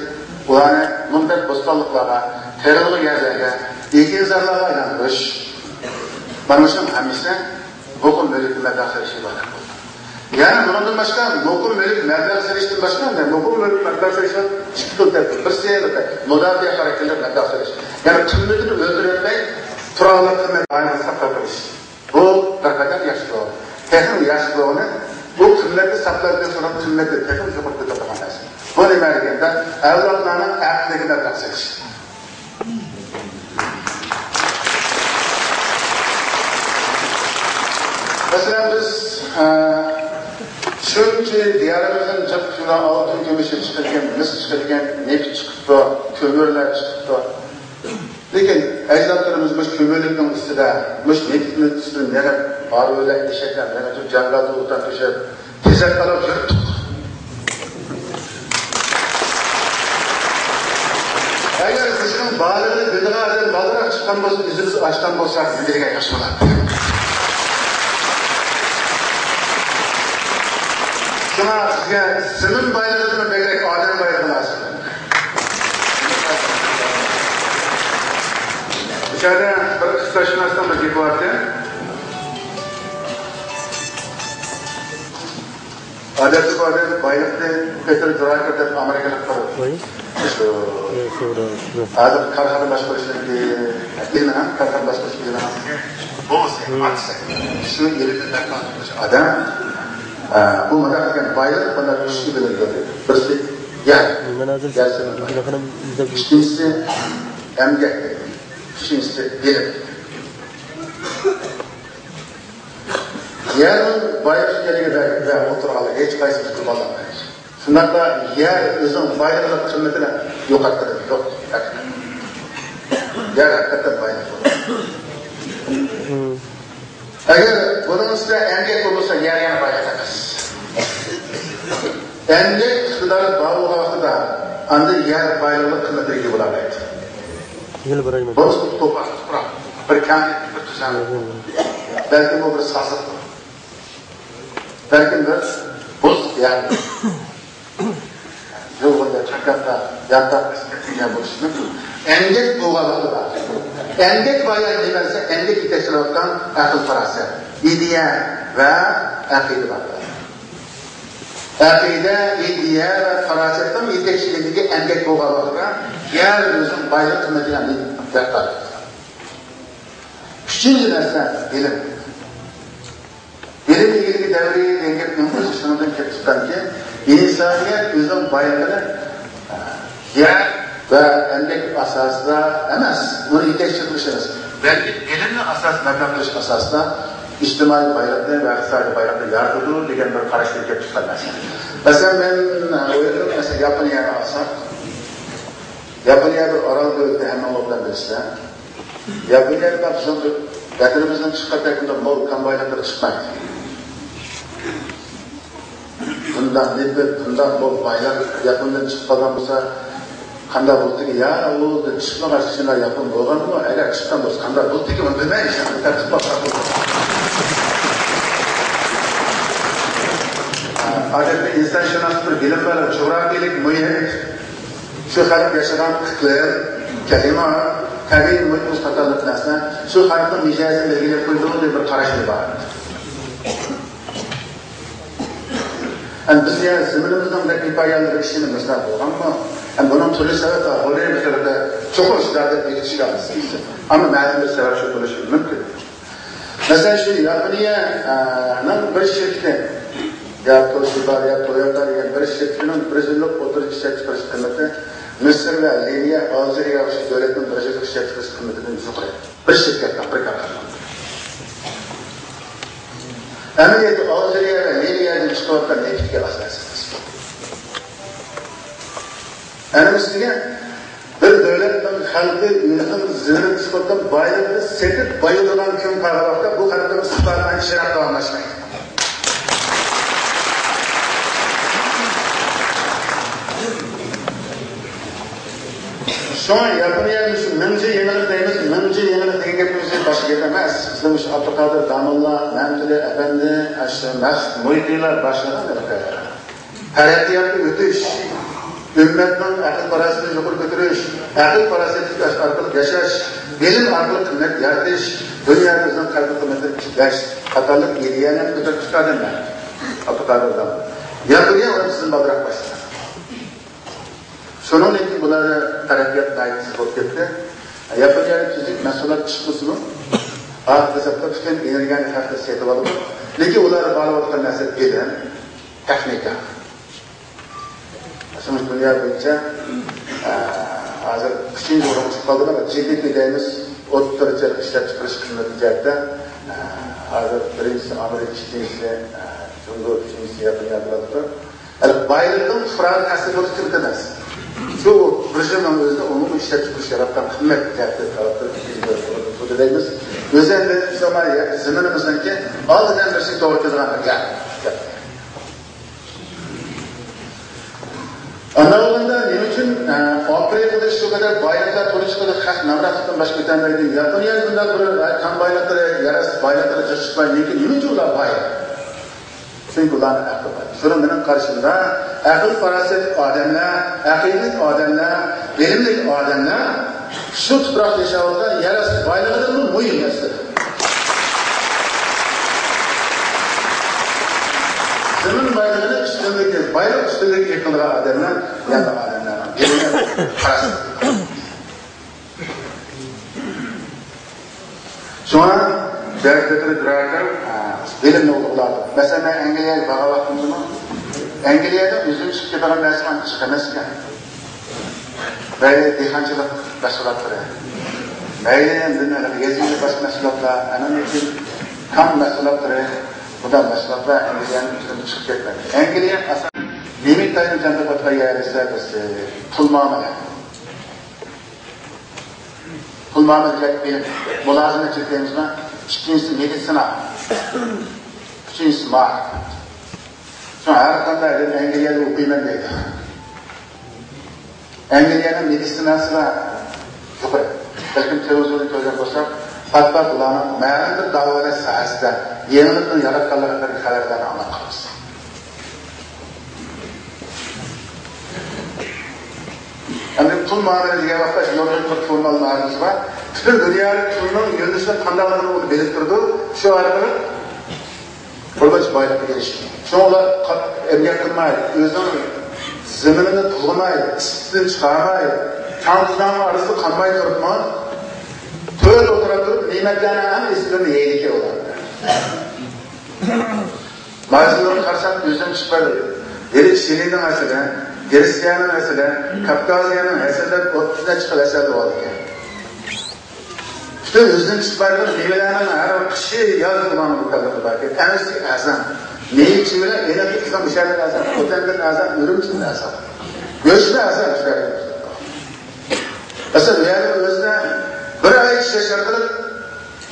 S1: ularni muddat bo'stonliqlarga, teriliq yerlarga, ekinzorlarga aylantirish. Mana shu hammasi mo'g'ul mulkni mablag' solishga bog'liq bo'ldi. Yani bundan başka mo'g'ul mulk mablag' solishdan boshqa mo'g'ul mulk mablag' solish ikki xil tartib. Birisi mudofiya xarakterli mablag' solish. Yani qimmatini o'ldirmay turolib qimmatni saqlab qolish. Bu faqat yaxshi bo'ladi. Texnik yaxshi bo'ladi. Bu qimmatni saqlashdan so'ra qimmatni texnik yuqori ko'targan narsa. Bu nima deganda avlodlarning aqliga mablag' solish. Mesela biz shuncha diyarimizdan chiqib oltin kumushi chiqargan, mis chiqargan, neft chiqibdi, ko'mirlar chiqibdi. Lekin ajdodlarimiz bu ko'mirlikning ustida, bu neftning ustida yana orollar eshaklar, yana janglarda o'tan to'shab, tezak qilib yuribdi. Agar bizning balig'ini bildigan balig'lar chiqqan bo'lsa, o'zimiz ochdan bo'lsak, bildirgan yaxshi bo'ladi. Şuna sizga sinm baylig'idan begrak odam bayrog'i lazım. O'shada bir qissashunosdan bir gap bordi. Odatda odam bayliqni ko'tarib turardi deb Amerikaga qarab. Shu. Hozir korxona boshqarishlarga ilman, korxona boshqarishlarga bo'lsa, shu yerda odam bu madaxgan bayrak bunlar kişi bilindir. Birisi yer. İkincisi emgek. Üçüncüsü bilim. Yerin bayrak yerine ve oturalı hiç kaysız kullanılmayız. Şundan da yer özün bayrağının kıymetine yok hakikaten yok. Yer hakikaten bayrak olur. Eğer bunun üstüne emgek olursa yer yana bayrak etmez. Emgek iqtidarı bağlı vaxtida anda yer bayrağının kıymetine gibi olamaydı. Boz bu toprak, bir kent, bir düzen. Belki bu bir sazlıktır. Belki bir boz yani. Yolunda, çakakta, yandan eskitiyle buluşmak. Emgek bu vaxtida. Emgek bayağı demezse emgek yetekçilikten akıl parası, ideya ve akide vardır. Akide, ideya ve farasetten yetekçiliğindeki emgek boğalıqda yer özün bayrak kıymetine yaklar. Üçüncü nesne bilim. Bilim ilgili devreyi dengetmenin pozisyonundan kettikten ki insaniyet özün bayrağını yer ve emgek asasında emez. Bunu yetekçilik belki bilimli asas, meblağ asasında İçtimai bayrakını ve iktisadi bayrakını yaratıdır degan bir qarashga kelib chiqiladi. Masalan men o'yladim, masalan Yaponiyani olsak, Yaponiya bir orol bo'ldi, hamma o'rdan bilsa. Yaponiyada bizning vatarimizdan chiqqanda mol kombaynlar chiqmaydi. Bundan mol bayrak Yaponiyadan chiqqan bo'lsa, qanday bo'ldiki, ya u chiqmagan ishlar yapon bo'lganmi? Agar chiqqan bo'lsa qanday bo'ldiki, uni bilmaysiz. Tartib boshqa bo'ldi. Odatda insonshunos bir bilim bilan jo'rabiylik muhit, shu xalq yashagan iqlim, kalima, tabiiy muhit qatorliq narsa, shu xalqning mijozini belgilab qo'ydigan bir qarashlar bor. Biz ya ziminimizdan da ipoyalar ishini misal bo'lganmi? Bunun turli sebepler, oraya mesela çok hoşlarda yetişiyoruz. Ama ma'lum bir sebep şu bo'lishi mumkin. Mesela şu Yaponiyaning bir shirkati, ya Toshiba ya Toyota degan bir shirkatining bir yillik o'tirish ishlab chiqarish qiymati Misr va Liviya, Algeriya va shu davlatning bir yillik ishlab chiqarish qiymatidan yuqori. Bir shirkatdan bir korxona. Amaliyotda Algeriya va Liviyadan chiqayotgan neftga asossiz. Önümüzde bir devletin halkı ülkenin zirvesi nisbeten bayraklı setip bayıldıran kim kararlıkta bu kadar sıklardan şerefle anlaşmayın. Şu an Yaponiyaning shu minci yenilik deymiz, minci yenilik degan gapimizga boshqa ketamiz. Bizning shu Abduqodir Damullo, Mamtuli Efendi, Ashramas, Muhitlar boshlagan taraqqiyotga o'tish, ümmetning aql parasini yuqori ko'tarish, aql parasini orqali yashash, bilim orqali qimmat yaratish, dunyomizning qalbi qimmatini tiklash qatorliq ideyalarni ko'tarib chiqardilar. Abduqodir Damullo. Yaponiya o'zini badroq boshladi. Şunun için bunları taraqqiyot dairesi bo'lib ketdi. Yaponiyalik tuzuk mas'ullar chiqmasmi? Hozirda bütün energiyani haqida setib oldi. Lekin ular bo'layotgan narsa bilim, texnika. Aslında dünya boyunca hozir 3-chi o'ringa chiqib qoldilar. GDP deymiz, o'rtacha ishlab chiqarish qiymati jihatda hozir birinchisi Amerika, ikkinchisi Jungo, uchinchisi Yaponiya bo'ladi. Bayrakning fral asli bo'lib emas. Şu projenin özünde onun işlep çıkış yarattan kıymet jihatda bu deymiz. Özellikle zaman zamanımızdaki aldıdan bir şey doğru kelgan gap. Anlamında ne için operada şu kadar bayraklar turist kadar hak navratdan başka bir tane değil. Yaponiya bunda bir kan bayrakları yaras bayrakları çıkmay lekin nima uchun ular bayrak? Çünkü ularning aqli bor. Şunun benim karşımda aql farosatli odamlar, aqlli odamlar, bilimli odamlar shu tuproqda yashovda yaras baylig'idan muhim narsa. Zamin baylig'ini ustunligi, bayliq ustunligi qilgan odamlar, yana odamlar. Bilimli farosat. Sonra Dergideki direktör bilimli okullardı. Mesela Angliyaga bağa vaqtimizda Angliyada o'zim chiqib ketgan narsa chiqamas ekan. Mayli dehqonchilik mahsulotlari, mayli yezilik mahsulotlar, analitik kam mahsulotlari, bunday mahsulotlar Angliyaning o'zidan chiqib ketadi. Angliya asosan limit tayinli jamiyatga yarasha pul muomala. Pul muomalachilik bilim, mulozimat chekimizmi? İkincisi meditsina, üçüncüsü marifet. Şu an her konuda Angliya'da okuyman deydi. Angliya'nın meditsinası da yukarı. Belki televizyonda koyacak olsak, pat ulanın ma'lum bir davolat sahasida yenilikni yaratganlaridan xabarlarni anlatamiz. Yani pul muomala degan vaqtda yo'lda bir formallarimiz var. Bütün dünyanın pulunun yönünüzde kanallarını onu belirtirdi. Şu arada kurbaç bayrakı gelişti. Şu onlar emniyet kılmaydı. Özünün zeminini tulmaydı, istisini çıkarmaydı. Tanrı'dan arası kanmayı durma. Töğüt oturup nimetlerine hem istirini yeğdike olardı. Mazlum'un karşısında özden çıkardı. Deri Şili'nin mesela, Gerisiyan'ın mesela, Kafkasya'nın mesela, ortasına çıkan eserde oldu. Bütün özden çıkardığı meyvelerinin her kışı yaz kullanı bu kadar var ki, enesi azam. Neyi çiviler, enesi kısa müşahede azam, otelden azam, ürümçün azam. Göçme azam çıkardığı. Mesela yani özde bir ay işe şartılık,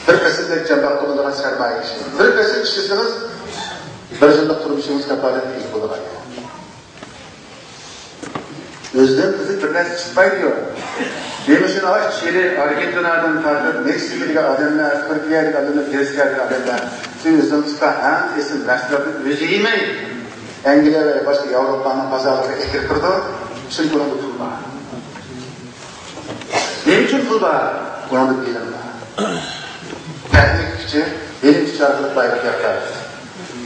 S1: bir kesinlik cembak kullanılan sermaye işi. Bir kesin işçisiniz, bir yıllık turmuşumuz kapalı ilk olarak. Özden kızı bir neresi çıkmay diyor. Demişin ağaç Çili, Argentina'dan tartıp, Meksika'daki adamlar, Türkiye'deki adamlar, Brezilya'daki adamlar, şimdi Özbekistan hem esin rastlarını özü yemeyin. Angliya ve başka Avrupa'nın pazarları ekir kırdı, şimdi bunun da pul var. Ne için pul var? Bunun da bilim var. Teknik için, bilim çıkartılıp bayrak yapar.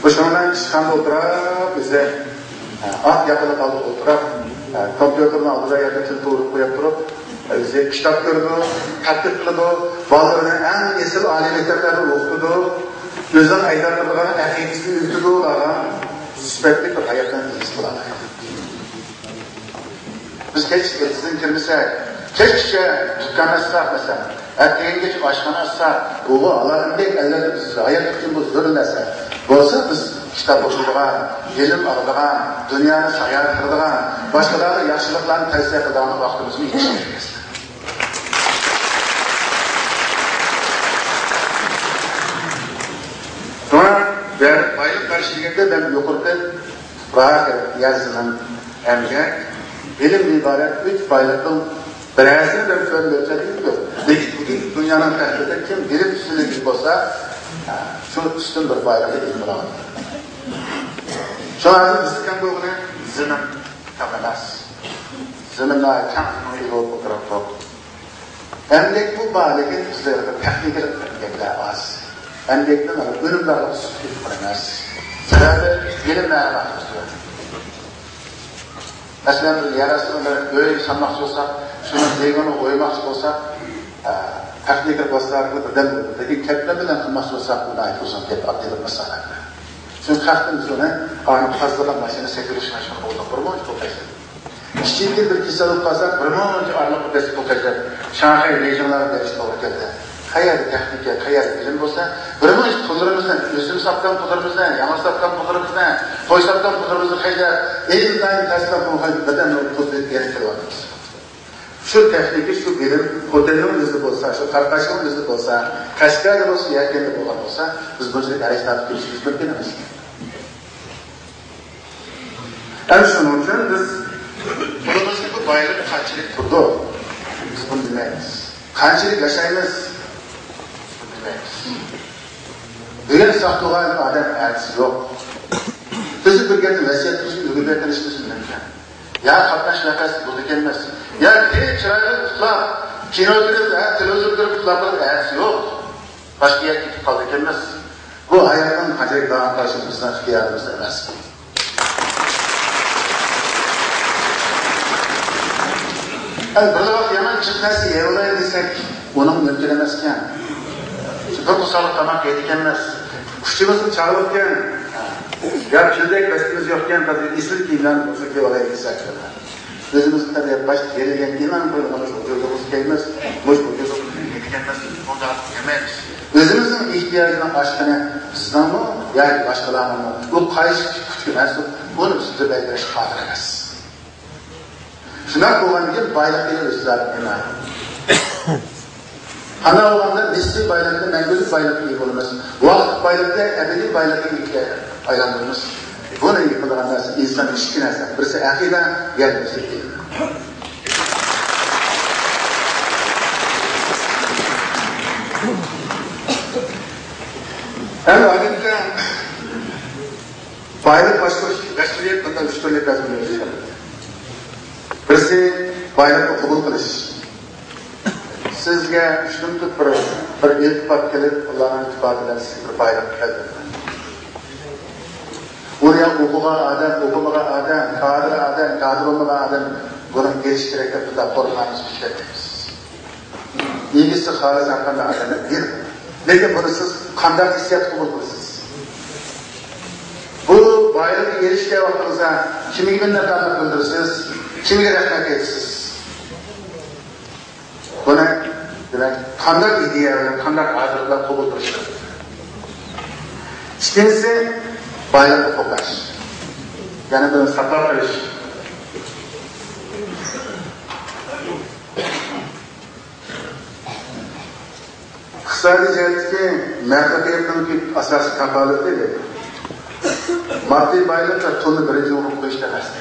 S1: Bu şundan işkanda oturup, bize at yakılıp alıp oturup, kompüterinin aldığı yerde tül doğru koyup durup, bize kitap gördü, tatbik kıldı, bazılarını en esil âli mekteplerden okudu, gözden aydarlarına erkeğisini ülküdü, süsbetlik bir hayattan izin kıladı. Biz geç sizin kirmisek, keşke dükkan açsak mesela, erkeğin geçip aşkına açsak, bu Allah'ın bek elleri bizi hayat için bu zürülmese, olsa biz kitap okuduğun, bilim aldığın, dünyanı sayar kırdığın, başkaları yaşlılıklarını tavsiye kıldığın vaktimizi yetiştiririz. Sonra bayılık karşılığında ben yukarıda rahat yazılan emgek, bilim ibaret 3 baylıkın birazını ben söyleyeceğim diyor. Lekin dünyanın tehdide kim bilim üstünlüğü olsa, şu üstün bir bayrağı ilmi alır. Şu anda bizden bu ne? Zemin tabanas. Zeminler kampını iyi olup oturup. Emlek bu bağlıkın bizlerde teknik etkiler az. Emlekten önümlerle sütü kuramaz. Sebebi bilimler bakmıştır. Mesela bir yarasını böyle sanmak olsa, şunun zeygonu oymak olsa, teknik baslarını birden bulur. Peki kepme bilen kılmak olsa buna ait olsun kep abdedilmez mesela. Çünkü kalktığım sonra kanun fazladan başına sekülüşüne şunu olduk. Bir monca toplayacak. İşçilikte bir kişi alıp kalsak, bir monca arlık ötesi toplayacak. Şanghay rejimler derişte olur geldi. Hayal teknik, hayal bilim olsa, bir monca pullarımızdan, üzüm saptan pullarımızdan, yamaz saptan pullarımızdan, koy saptan pullarımızdan hayal, elimden tersinden pullarımızdan beden pullarımızdan gerekli vardır. Şu tekniki, şu bilim, otelin hızlı olsa, şu kardeşimin hızlı olsa, Kaşgar'da olsa, yerkende olan olsa, biz bu çocuk arayışlatı görüşürüz mümkünümüz. Yani şunun için biz buramızda bu bayrak kançilik kurdu. Biz bunu bilmeyiz. Kançilik yaşayınız. Bunu bilmeyiz. Düğün saklığan adam ertisi yok. Bizi bir gene vesiyet kuşun ürübe kılışmışsın mümkün. Ya katlaş nefes burada gelmez. Ya ki çırayla tutla, kinodürüp, televizyonda tutlardan ertisi yok. Başka yer gidip kaldı gelmez. Bu hayatın hacayip dağın karşımızdan çıkı yardımcı emez. Yani bir vakit yaman çıkması yer olayı desek, onun mümkün emezken, bir musallık tamak yedikenmez. Kuşçumuzun çağırırken, ya çöldek bestimiz yokken, tabi isil kiyimden olsa ki olaya desek. Özümüzün tabi baş verilgen inan koyulmamış, vücudumuz gelmez, boş vücudumuz yedikenmez, onda yemeyiz. Özümüzün ihtiyacına aşkına bizden mi, yani başkalarına mı, bu kayış küçük mensup, bunu üstü belirleş kadir emez. Şundan koğan gibi bayrakları özler emal. Ana olanda nesli bayrakta, mengülük bayrakta iyi olmaz. Vakit bayrakta, ebedi bayrakta ilgiye aylandırmış. Bunu yıkılan dersin, insan ilişkin dersin. Birisi akiden, diğer birisi değil. Yani adette bayrak başka mesuliyet bundan 3 türlü mesuliyet. Birisi bayrakı kabul kılış. Sizge üçlümdük bir iltifat gelip Allah'ın iltifat eden size bir bayrak geldi. Oraya okuğa adam, okumağa adam, kadir olmağa adam bunun geliştirekte bu da korunmanız bir şey deyiz. İlgisi halis hakkında adamı bir. Lekin bunu siz kandak hissiyat kabul kılısınız. Bu bayrakı geliştiği vaktınızda kimi minnettarlık bildirirsiniz, kimiga rahmat aytasiz. Buni demak qanday ideya bilan qanday azob qabul qilish. Ikkinchisi bayrakni qo'llash. Ya'ni buni saqlab qolish. Iqtisodiy jihatdagi muvaffaqiyatning asosiy kafolati moddiy bayraklar pulni birinchi urib qo'yishda qasd.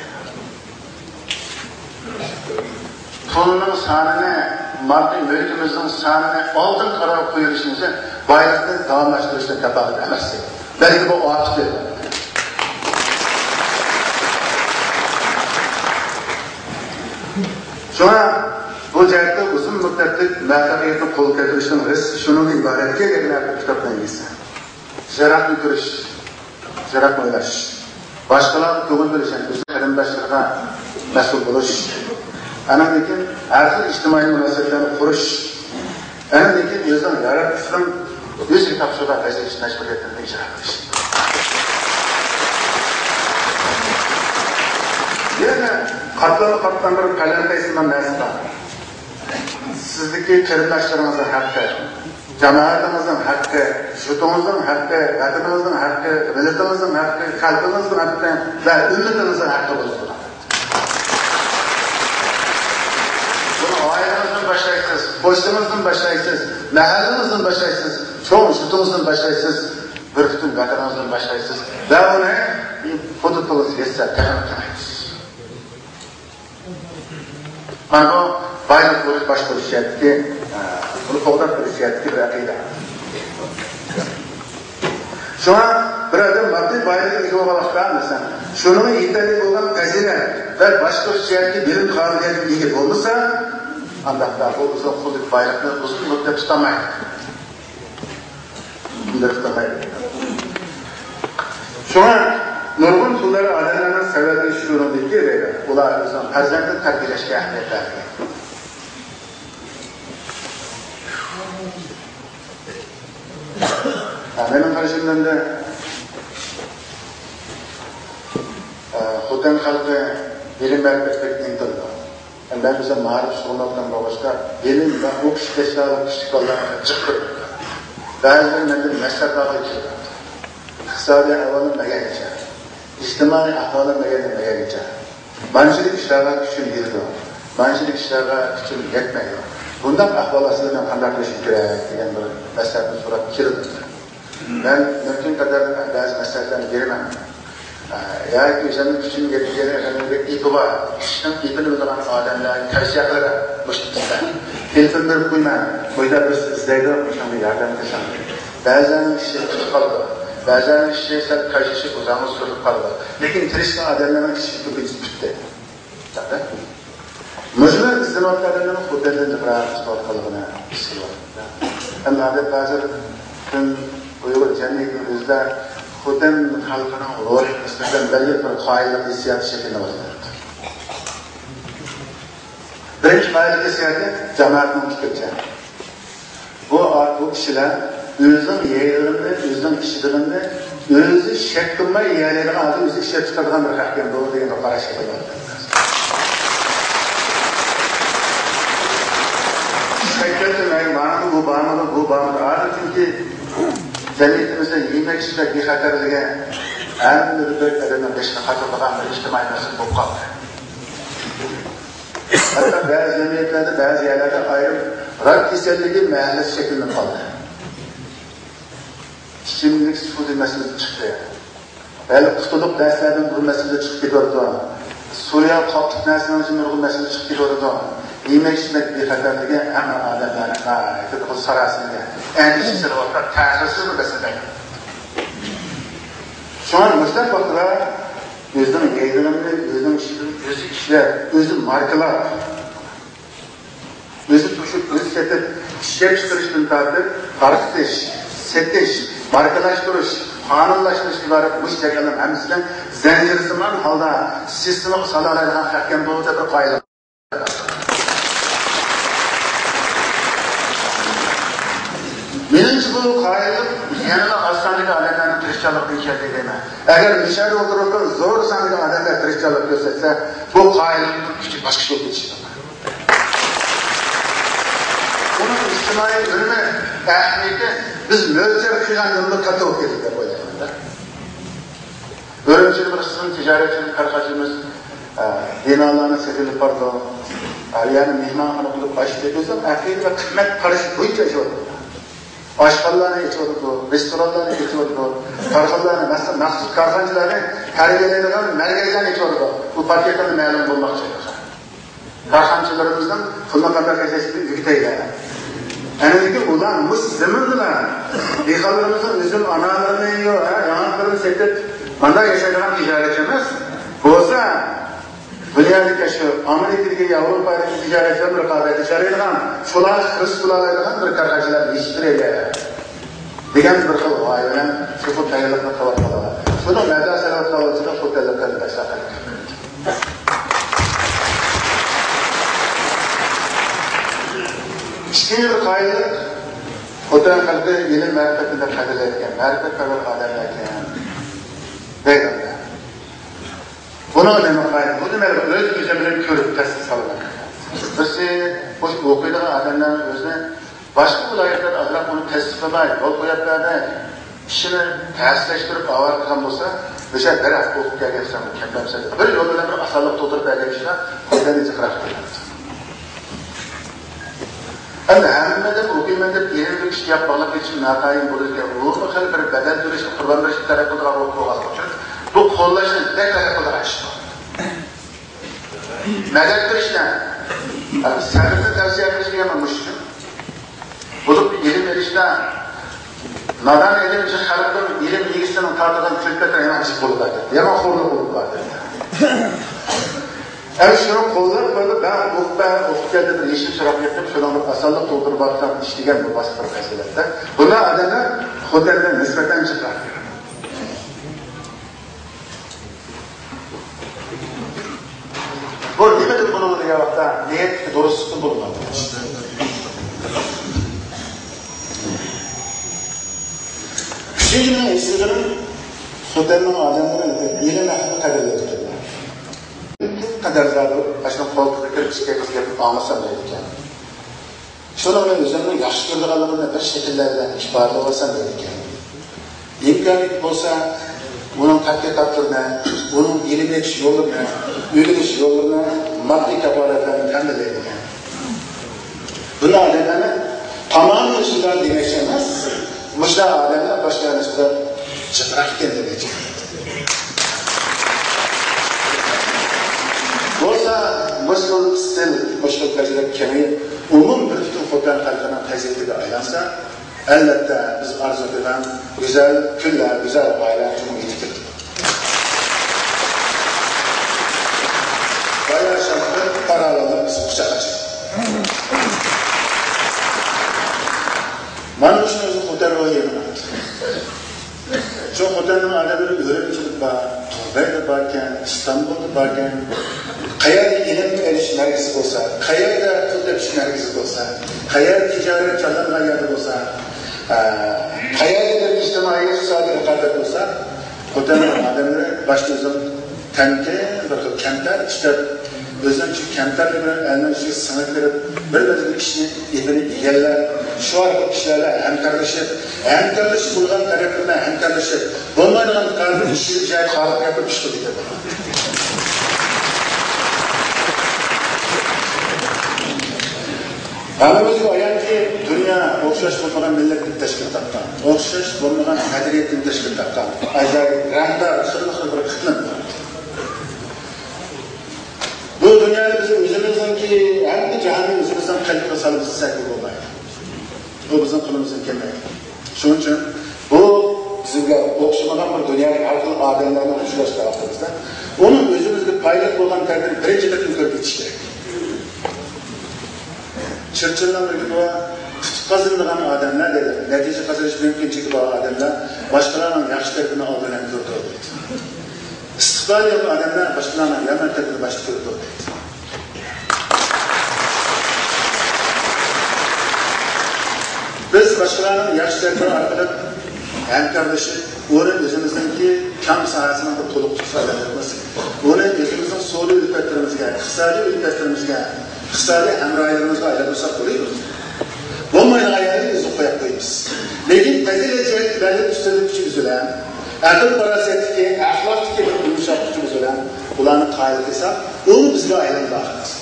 S1: pulning sonini, moddiy mulkimizning sonini oldin qarab qo'yilishimizni boylikni davomlashtirishga kafolat emas. Balki bu ortiq. Şuna bu jihatda uzun muddatli muvaffaqiyatni qo'lga kiritishning riski shundan iboratki, degan kitobdan yeysan. Jaraqni ko'rish, jaraq o'ylash, boshqalar ko'ngil bo'lish, o'z qarindoshlarga mas'ul bo'lish, anadan keyin har xil ijtimoiy munosabatlarni qurish, anadan keyin o'zing yaratishdan o'ziga topshiriq bajarish majburiyatini ijro qilish. Yana qatlam bir qalamdaysiman narsa. Sizdagi qarindoshlaringizning haqqi, jamoatimizning haqqi, shutingizning haqqi, vatanimizning haqqi, millatimizning haqqi, qalbimizning haqqi va ummatimizning haqqi bo'ladi. Buni oilamizdan boshlaysiz, pochtamizdan boshlaysiz, mahallamizdan boshlaysiz, cho'ng shutingizdan boshlaysiz, bir butun vatanimizdan boshlaysiz. Va uni hududimiz yetsa ta'minlaysiz. Mana bu bayrak bo'lish boshqa ishiyatki, buni qo'llab turishiyatki bir aqida. Shuna bir odam moddiy bayrakga ega bo'lmoqda, shuni yetarli bo'lgan fazilat va boshqa ishiyatki bilim qobiliyatiga ega bo'lmasa, albatta bu o'zi xuddi bayrakni uzun muddat tutamaydi. Shuna nurg'un pullar odamlarning sababi shuniki, ular o'zini farzandni tarbiyalashga ahamiyat beradi. Benim karşımda Xotan halkı bilim vermek intildi. Ben bize marif sorunlardan başka bilim ve hukuk spesiyal kişilik olarak çıktı. Bazıları benden mesleklerle çıktı. İktisadi ahvalın meğenice, içtimai ahvalın meğenice. Mancılık işlerine küçül girdi. Mancılık işlerine küçül yetmiyor. Bundan ahval aslında kandarlaşıp diyen bir meslekini sorup kirdi. Ben mümkün kadar bazı meselelerini girmem. Yani üzerinde küçük yetkileri ipi var. Kişinin ipini bulan adamlar karşıyaklara müştükler. Telefonları koymam. Koyda bir izleydi, şimdi yardım edeceğim. Bazen kişi tutup kaldı. Bazen kişi karşışı uzağımız tutup kaldı. Lakin tirişli adamların kişi tutup bitti. Zaten. Müzmin izdivatlarının Xotan'dan bırakıp ispat kalıbına istiyor. Hem adet bazı tüm Uyghur cemiyetinin özde Xotan halkının ruhi nisbeten belli bir kaillik hissiyatı şeklinde başladı. Birinci kaillik hissiyatı cemaatinin tüketeceği. Bu kişiler özünün yeğenini, özünün kişiliğini, özü şek kılmayı yeğenlerini aldı, özü işe çıkardığı bir hakem doğru diye bir para şekilde vardı. Bu bağımlı ağrı çünkü cemiyetimizde yemek içinde bir hakarlığa en müddet edenin beşine katıldığı bir içtimai nasıl bu kaldı. Hatta bazı cemiyetlerde, bazı yerlerde ayrı rak keserliği mahallesi şeklinde kaldı. Şimdilik Suudi meselesi çıktı. Belki kutulup derslerden bu mesele çıkıp gidiyordu. Suriye kaptık derslerden için bu mesele çıkıp gidiyordu. Yemek içmek bir hakarlığa hemen adamlarına bu sarasını endişesi var. Tersiz bir mesele. Şu an müstak vakıda özünün yayınlarını, özünün işler, özünün markalar, özü tuşup, özü setip, işler çıkarışını tartıp, tartış, setiş, markalaştırış, kanunlaştırış ibaret bu işlerinin hepsinin zincirsiman halda sistemi salalarından hakem doğuda bir kaydı. Birinci bu kayılıp yanına hastanede adamların Hristiyanlıkla içeride deme. Eğer dışarıda otururken zor sanırım adamlar Hristiyanlık gösterse bu kayılıp küçük başka şey geçiyor. Bunun içtimai önüne ehemmiyeti biz mölçer kıyan yıllık katı okuyorduk bu yaşamda. Öğrencili bir kısmın ticaretçinin karkacımız binalarını setilip vardı. Yani mihmanını bulup açtı ediyorsam akıydı ve kıymet karışık boyunca yaşıyordu. Aşkallarını geçiyordu, restoranlarını geçiyordu, karkallarını, mesela maksud karkancılarını terbiyelediğin merkezden geçiyordu. Bu paketlerini məlum bulmak için. Karxanchilarimizdan pulni qanday qilishni o'rgataydi. Aniki ular musliminlar. Dehqonlarimizning o'zim onalarini yo, yonlarini setib, mana yashaydigan tijorat emas. Bo'lsa, dunyodagi shu Amerikadagi, Yevropadagi tijoratchilar raqobat qiladigan, shular xristianlardan bir karxanchilar yetishtiradi. degan bir xil g'oya bilan shu tayyorlikni qilib qoladi. Shuni madrasalar qilishda shu tayyorlikni tashkil qiladi. İkinci bir qoida Oturan qalbda ilm ma'rifatida qadrlaydigan, ma'rifat qadr odamlarga deydi. Buni nima qoida? Bu nima o'z ko'zi bilan ko'rib tasdiq qilinadi. Birsi bu o'qiydigan odamlar o'zini boshqa viloyatlar azroq buni tasdiqlamay, yo'l qo'yaplarda ishini ta'sirlashtirib avval qilgan bo'lsa, o'sha daraxt o'qib kelgansan, kamlamsa, bir yo'l bilan bir asalliq to'ldirib berganishda qo'ydan iziqroq bo'ladi. Endi hammadan o'qiyman deb ilmli kishi gap bog'lab ketish naqayin bo'ladigan ruhi xil bir badal to'lashni qurban berishni talab qilgan o'quvchilar uchun bu qo'llashni talab qilgan ish. Madad berishdan sabrni tavsiya qilishga ham mushkul. Bo'lib ilm berishdan nadan ilm xalqning ilm yig'isining tortigan külpatlar emas bo'ladi. Yomon xo'rlik bo'lib qoladi. Şunu qo'llab qo'yib, ben o'qib keldim, yeshib so'rab ketdim, shuni bir asalliq to'ldirib olsam ishlagan bu boshqa bir fazilatda. Buni odamlar xo'jadan nisbatan chiqardi. Bu nimadir buni degan vaqtda niyat to'g'risi bo'lmadi. Shuningdek, istiqomat xo'janing odamlarni ilm ahli qadrlaydi. Kadar zarur, aslında koltuğa kirib chiqib olmasam deydigan. Shuni o'zimni yaxshi ko'rganlarimni bir shakllarda ifodalab olsam deydigan. Imkoniyat bo'lsa, uning tadqiqotlarini, uning ilm etish yo'llarini, o'rganish yo'llarini moddiy kafolatlarni ta'minlaydigan. Buni odamlarni tamoman shunday demoqchi emas, mushta odamlar boshqa nisbatan chiqroq keladi. Bo'lsa, mushkul stil, mushkul fazilat kemiyat umum bir tutun xo'jan xalqining fazilatiga aylansa, albatta biz arzu qilgan go'zal kunlar, go'zal oylar uchun yetib. Bayar shartda paralelda biz quchoqlash. Mana shuni o'zi xo'jan ro'yini. Şu xo'janning adabini o'rganishib bor, To'rayda borgan, İstanbulda borgan, qayerda ilm olish markazi bo'lsa, qayerda pul tepish markazi bo'lsa, qayerda tijorat chalangan yerda bo'lsa, qayerda ijtimoiy iqtisodiy raqobat bo'lsa, xo'janning adamlari boshqa o'zim tanki bir xil kamtar ishlab o'zining shu kamtarlik bilan aynan shu san'atlar bir-bir kishini ipini egallar, shu orqali kishilarga hamkorlashib bo'lgan taraflardan hamkorlashib, bo'lmaydigan qalbi ishi joy qolib gapirib ish qiladi. Hammamizga ayanki dunyo o'xshash bo'lmagan millatni tashkil topgan, o'xshash bo'lmagan madaniyatni tashkil topgan, ajoyib ranglar, xil-xil bir iqlim bor. Bu dunyoda biz o'zimizningki hamma jahonni o'zimizdan qalbga solib sizsak bo'lmaydi. Bu bizning qo'limizdan kelmaydi. Shuning uchun bu bizga o'xshamagan bir dunyoning har xil odamlarni ushlash tarafimizda uni o'zimizga foyda bo'lgan tadbir birinchi qadam ko'rib ketish kerak. Chirchillar bu qazilgan odamlar dedi, natija qozonish mumkinligi bor odamlar boshqalarning yaxshi tarafini oldindan ko'rdi. İstiqbal yo'q odamlar boshqalarning yomon tarafini boshqa ko'rdi. Biz boshqalarning yaxshi tarafi orqali hamkorlashib, uni o'zimizningki kam sohasini to'liq ifodalaymiz. Uni o'zimizning so'liy ulfatlarimizga, iqtisodiy ulfatlarimizga, iqtisodiy hamroylarimizga aylantirsak bo'ladi. Bo'lmaydigan ayolni o'zi qo'yib qo'yamiz. Lekin fazilatlarni ustida kuchimiz bilan, aql farosatdagi, axloqdagi bir yumshoq kuchimiz bilan ularni qoyil qilsak, u bizga aylantiramiz.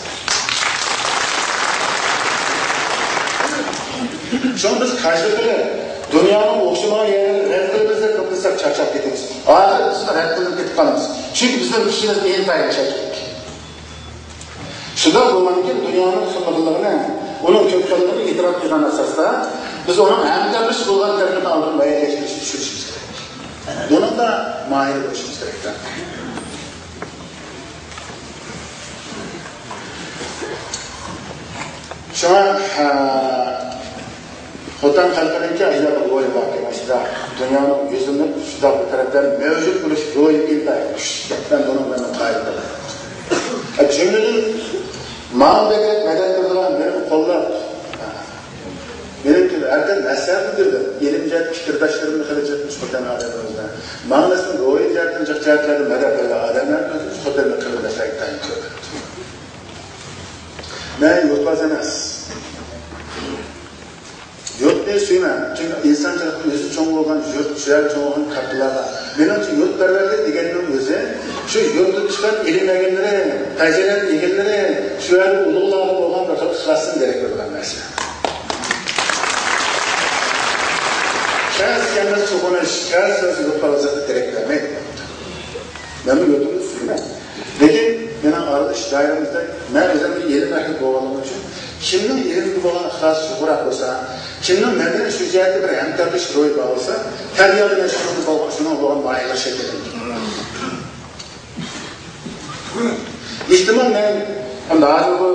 S1: Şunu biz karşılıklı dünyanın okşamayan yerleri reddedilmezse kapatırsak çarçap getiriz. Ağır biz de reddedilip getip kalırız. Çünkü bizden kişinin iyi paylaşacak.
S2: Şunday bo'lganki, dunyoning xilma-xilligini, uning ko'p xilligini e'tirof qilgan asosda biz uning hamdamlik bo'lgan tarafini oldin bayonlashtirishni tushunishimiz kerak. Bunun da mahir bo'lishimiz kerak. Şuna Xotan xalqidagi ajab ro'y bor demakda dunyoning yuzini shunday bir tarafdan mavjud bo'lish ro'yi keltirgan bundan qoidalar. Jumladan ma'lumotlar madaniyatlar meni qo'llab menimki erken nasab bildirdi. Elimjat fikrdoshlarımni qilajak nisbatan odamlarga. Ma'nosini ro'yi jihatdan jihatlarni madad qilgan odamlar Xotanni qilishdan ko'p. Ben yurtbaz emas. Yurt ne suyma. Çünkü insançılıkın özü çoğun olan yurt, şehir çoğun olan kapılarla. Benim için yurtlarla degenin özü, şu yurtlu çıkan ilim egenleri, tecrübeler egenleri, şehir uluğları olan bir kılasın gerekli olan mesela. Şahs kendisi çoğunuş, şahs sözü yurtlarla gereklemeyi. Ben bu yurtumu suyma. Lekin meni aralış dairemizde ben özellikle yerim erkek olmak için kimning yerimli bo'lgan xos shuhrat bo'lsa, kimning madaniy shu jihatda bir hamkorlik ro'y bo'lsa, tarbiyalagan shuni bo'lgan ma'nolar shakllanadi. İhtimal men hozir bu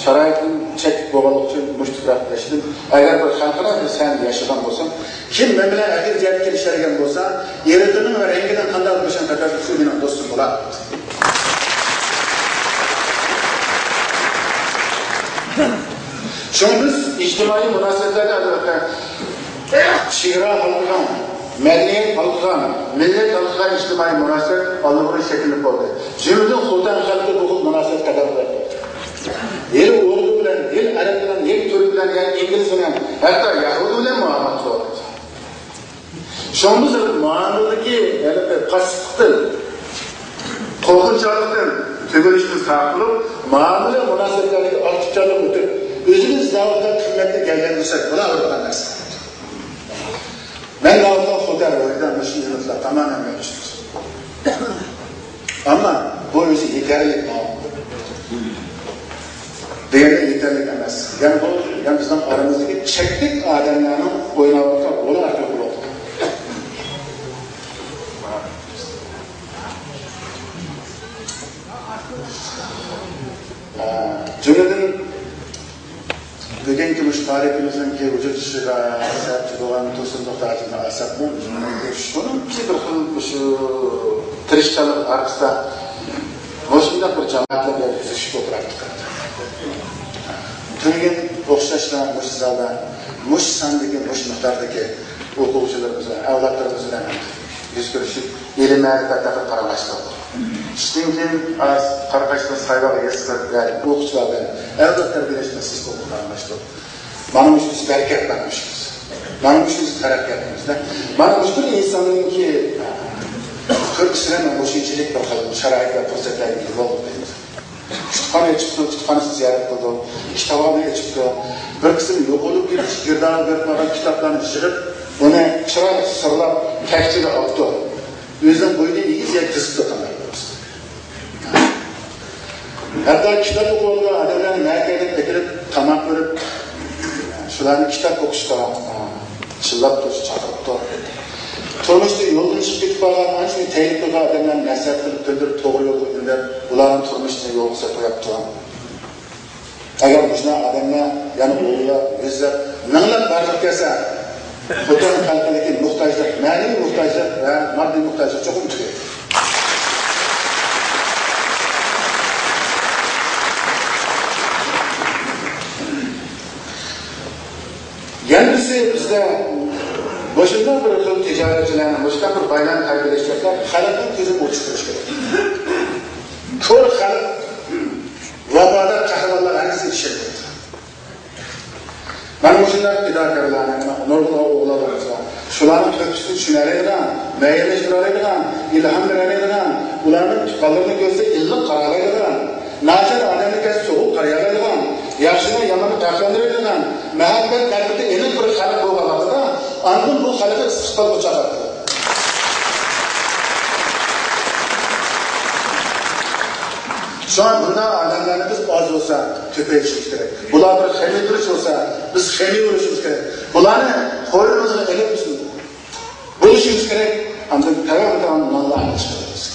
S2: sharoitning chekib bo'lganligi uchun mushtiqlashdim. Agar bir xalqaro san yashagan bo'lsam, kim men bilan agar jihatga ishlagan bo'lsa, yeritining rangidan qanday bo'lishini qator shu mening do'stim bo'ladi. Şunu biz ictimai münasebtlerde alakalı şiira halkıgan, medeniyet halkıgan, millet halkıgan ictimai münasebet Allah'ın şeklini koydu. Cümleden Xotan halkı bu münasebet kadar verdi. Yeri Urdu bilen, yeri Arap bilen, yeri Türk bilen, yani İngiliz bilen, hatta Yahudi bilen muhabbet oldu. Şunu biz muhabbetdeki pasıklıktır, korkunçalıktır, tügülüştür saklıp, muhabbet münasebetleri artıkçalık ötür. Özümüz Davut'tan kıymetli gelgen olsak, buna uğradan dersin. Ben Davut'tan Xotan oyundan başını yıldılar, tamamen mevcutuz. Ama bu özü yeterli değerli yeterli emez. Yani bu, yani bizden aramızdaki çektik adamlarının oynavarak, onu artık bulur. Cümleden bugungi mush tariximizning vujudishiga sabab bo'lgan to'sinliqlarni asabni shuningki bir xil shu tirishchilik orqasida boshqa bir jamoatlarga yuzishib o'tiradi. Turgan o'xshashlar mush zalda, mush sondagi, mush miqdordagi o'quvchilarimiz bilan, avlodlarimiz bilan yuz ko'rishib, ilm ma'rifatga qarashdi. Shundan keyin qarashda sayloq yeslar, o'quvchilar bilan avlodlar birlashmasiz o'qishdi. Mana bu biz harakatlanmışız. Mana bu biz hareketlanmışız. Mana bu bir insanınki Kırgızistan boşunçilik bir xil sharoit va fursatlarga bo'ldi. Kütüphaneye çıktı, kütüphanesi ziyaret kıldı. Kitaphaneye çıktı. Bir kısım yok olup gitmiş, girdana görmeden kitaplarını çıkıp, onu çırak sırlap, tekçili aktı. Özden boyuna iyi yer kızıp tutanlar. Hatta kitap okuduğunda adamların merkezine ekilip, tamam verip, şularını kitap okuşturan, çıllap duruşu, çakırıp dur. Turmuşda yoldan çıkıp gitip bağlanan an şimdi tehlikeli adamların nasihatini bildirip doğru yolu dinler, uların turmuşuna yol kısa koyup duran. Eğer bu şuna adamlar, yani oğullar, yüzler, nağlar barcak gelse, Xotan halkındaki muhtaçlar, manevi muhtaçlar ve maddi muhtaçlar çok umutluyor. Yani bizde başından bir xil ticaretçilerine, başka bir bayram kaybedecekler, halkın gözünü uçuşturuş gerek. Kör halk, vabada kahramanlar hangisi yetişecek? Ben başından idakarlarına, normal oğullarımızla, şuların kötüsünü düşünereydiren, meyilleştirereydiren, ilham verereydiren, ulanın tukallarını gözde illik kararlaydiren, naçar adamı kes soğuk kararlaydiren, yaşına yamanı taklandıraydiren, mehabbet kalbide enik bir halk boğaladı da, andın bu halkı istiqbal uçacaktı. Şu an bundan adamlarını biz az olsa köpeyişimiz gerek. Bunlar bir xemi duruş olsa biz xemi oluşumuz gerek. Bunlarını koyunumuza elip bizim buluşumuz gerek. Hamda Peygamber'den Allah'ın çıkarırız.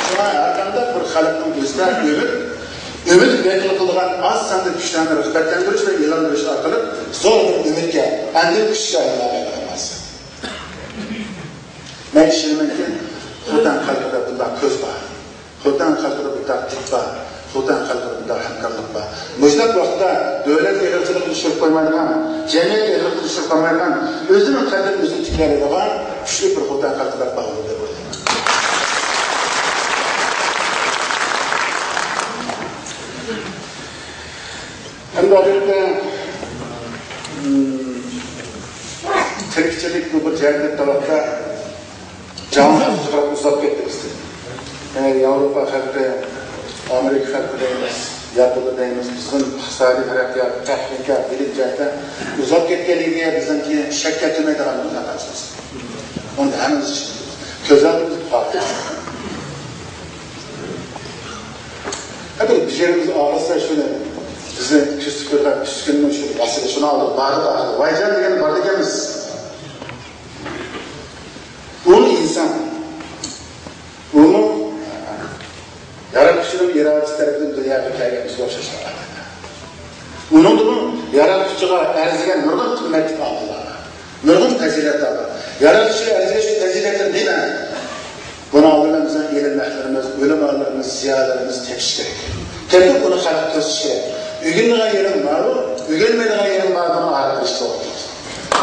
S2: Şu an arkamda bir halkın gözler ümit bekli kıldıgan az sandı güçlerini rütbetlendiriş ve ilandırış arkalı zor bir ümitke, endil güçke ayırmaz. Ben işlerimde Xudan xalqida bunday ko'z bor. Xudan xalqida bunday tip bor. Xudan xalqida bunday hamkorlik bor. Mujlat vaqtida davlat egilchilik tushirib qo'ymaydigan, jamiyat egilchilik tushirib qo'ymaydigan, o'zining qadrini o'zi tiklaydigan kuchli bir Xudan xalqida bor deb o'ylayman. Hamdardlikda tirikchilik bu bir jannat tarafda Canlı tutup uzak etmiştir. Yani Avrupa halkı, Amerika halkı deyimiz, Yapılı deyimiz, bizim iqtisadi taraqqiyot, texnika, bilim jihatda uzak ketganligiga bizninki shakka kelmaydiganligini qarashimiz. Unda hammamiz uchun ko'zlarimiz farqli. Agar bir yerimiz og'risa shuni bizni kuzatib ko'rgan uskunni shu aslida shuni olib barda vayjan degan bor ekanmiz. Ul insan, ulu yaratuvchining irodasi tarafidan dunyoga kelganimizga o'xshashlar. Uning yaratuvchiga arzigan nurg'un qimmatli amallar, nurg'un fazilatlar. Yaratuvchi arzigan shu fazilatlar nima? Buni oldindan bizning ilmlarimiz, ulamolarimiz, ziyodalarimiz tepish kerak. Tepib buni xalq to'sish kerak. O'rganmagan yerim bor, o'rganmaydigan yerim bor, buni aniqlash kerak.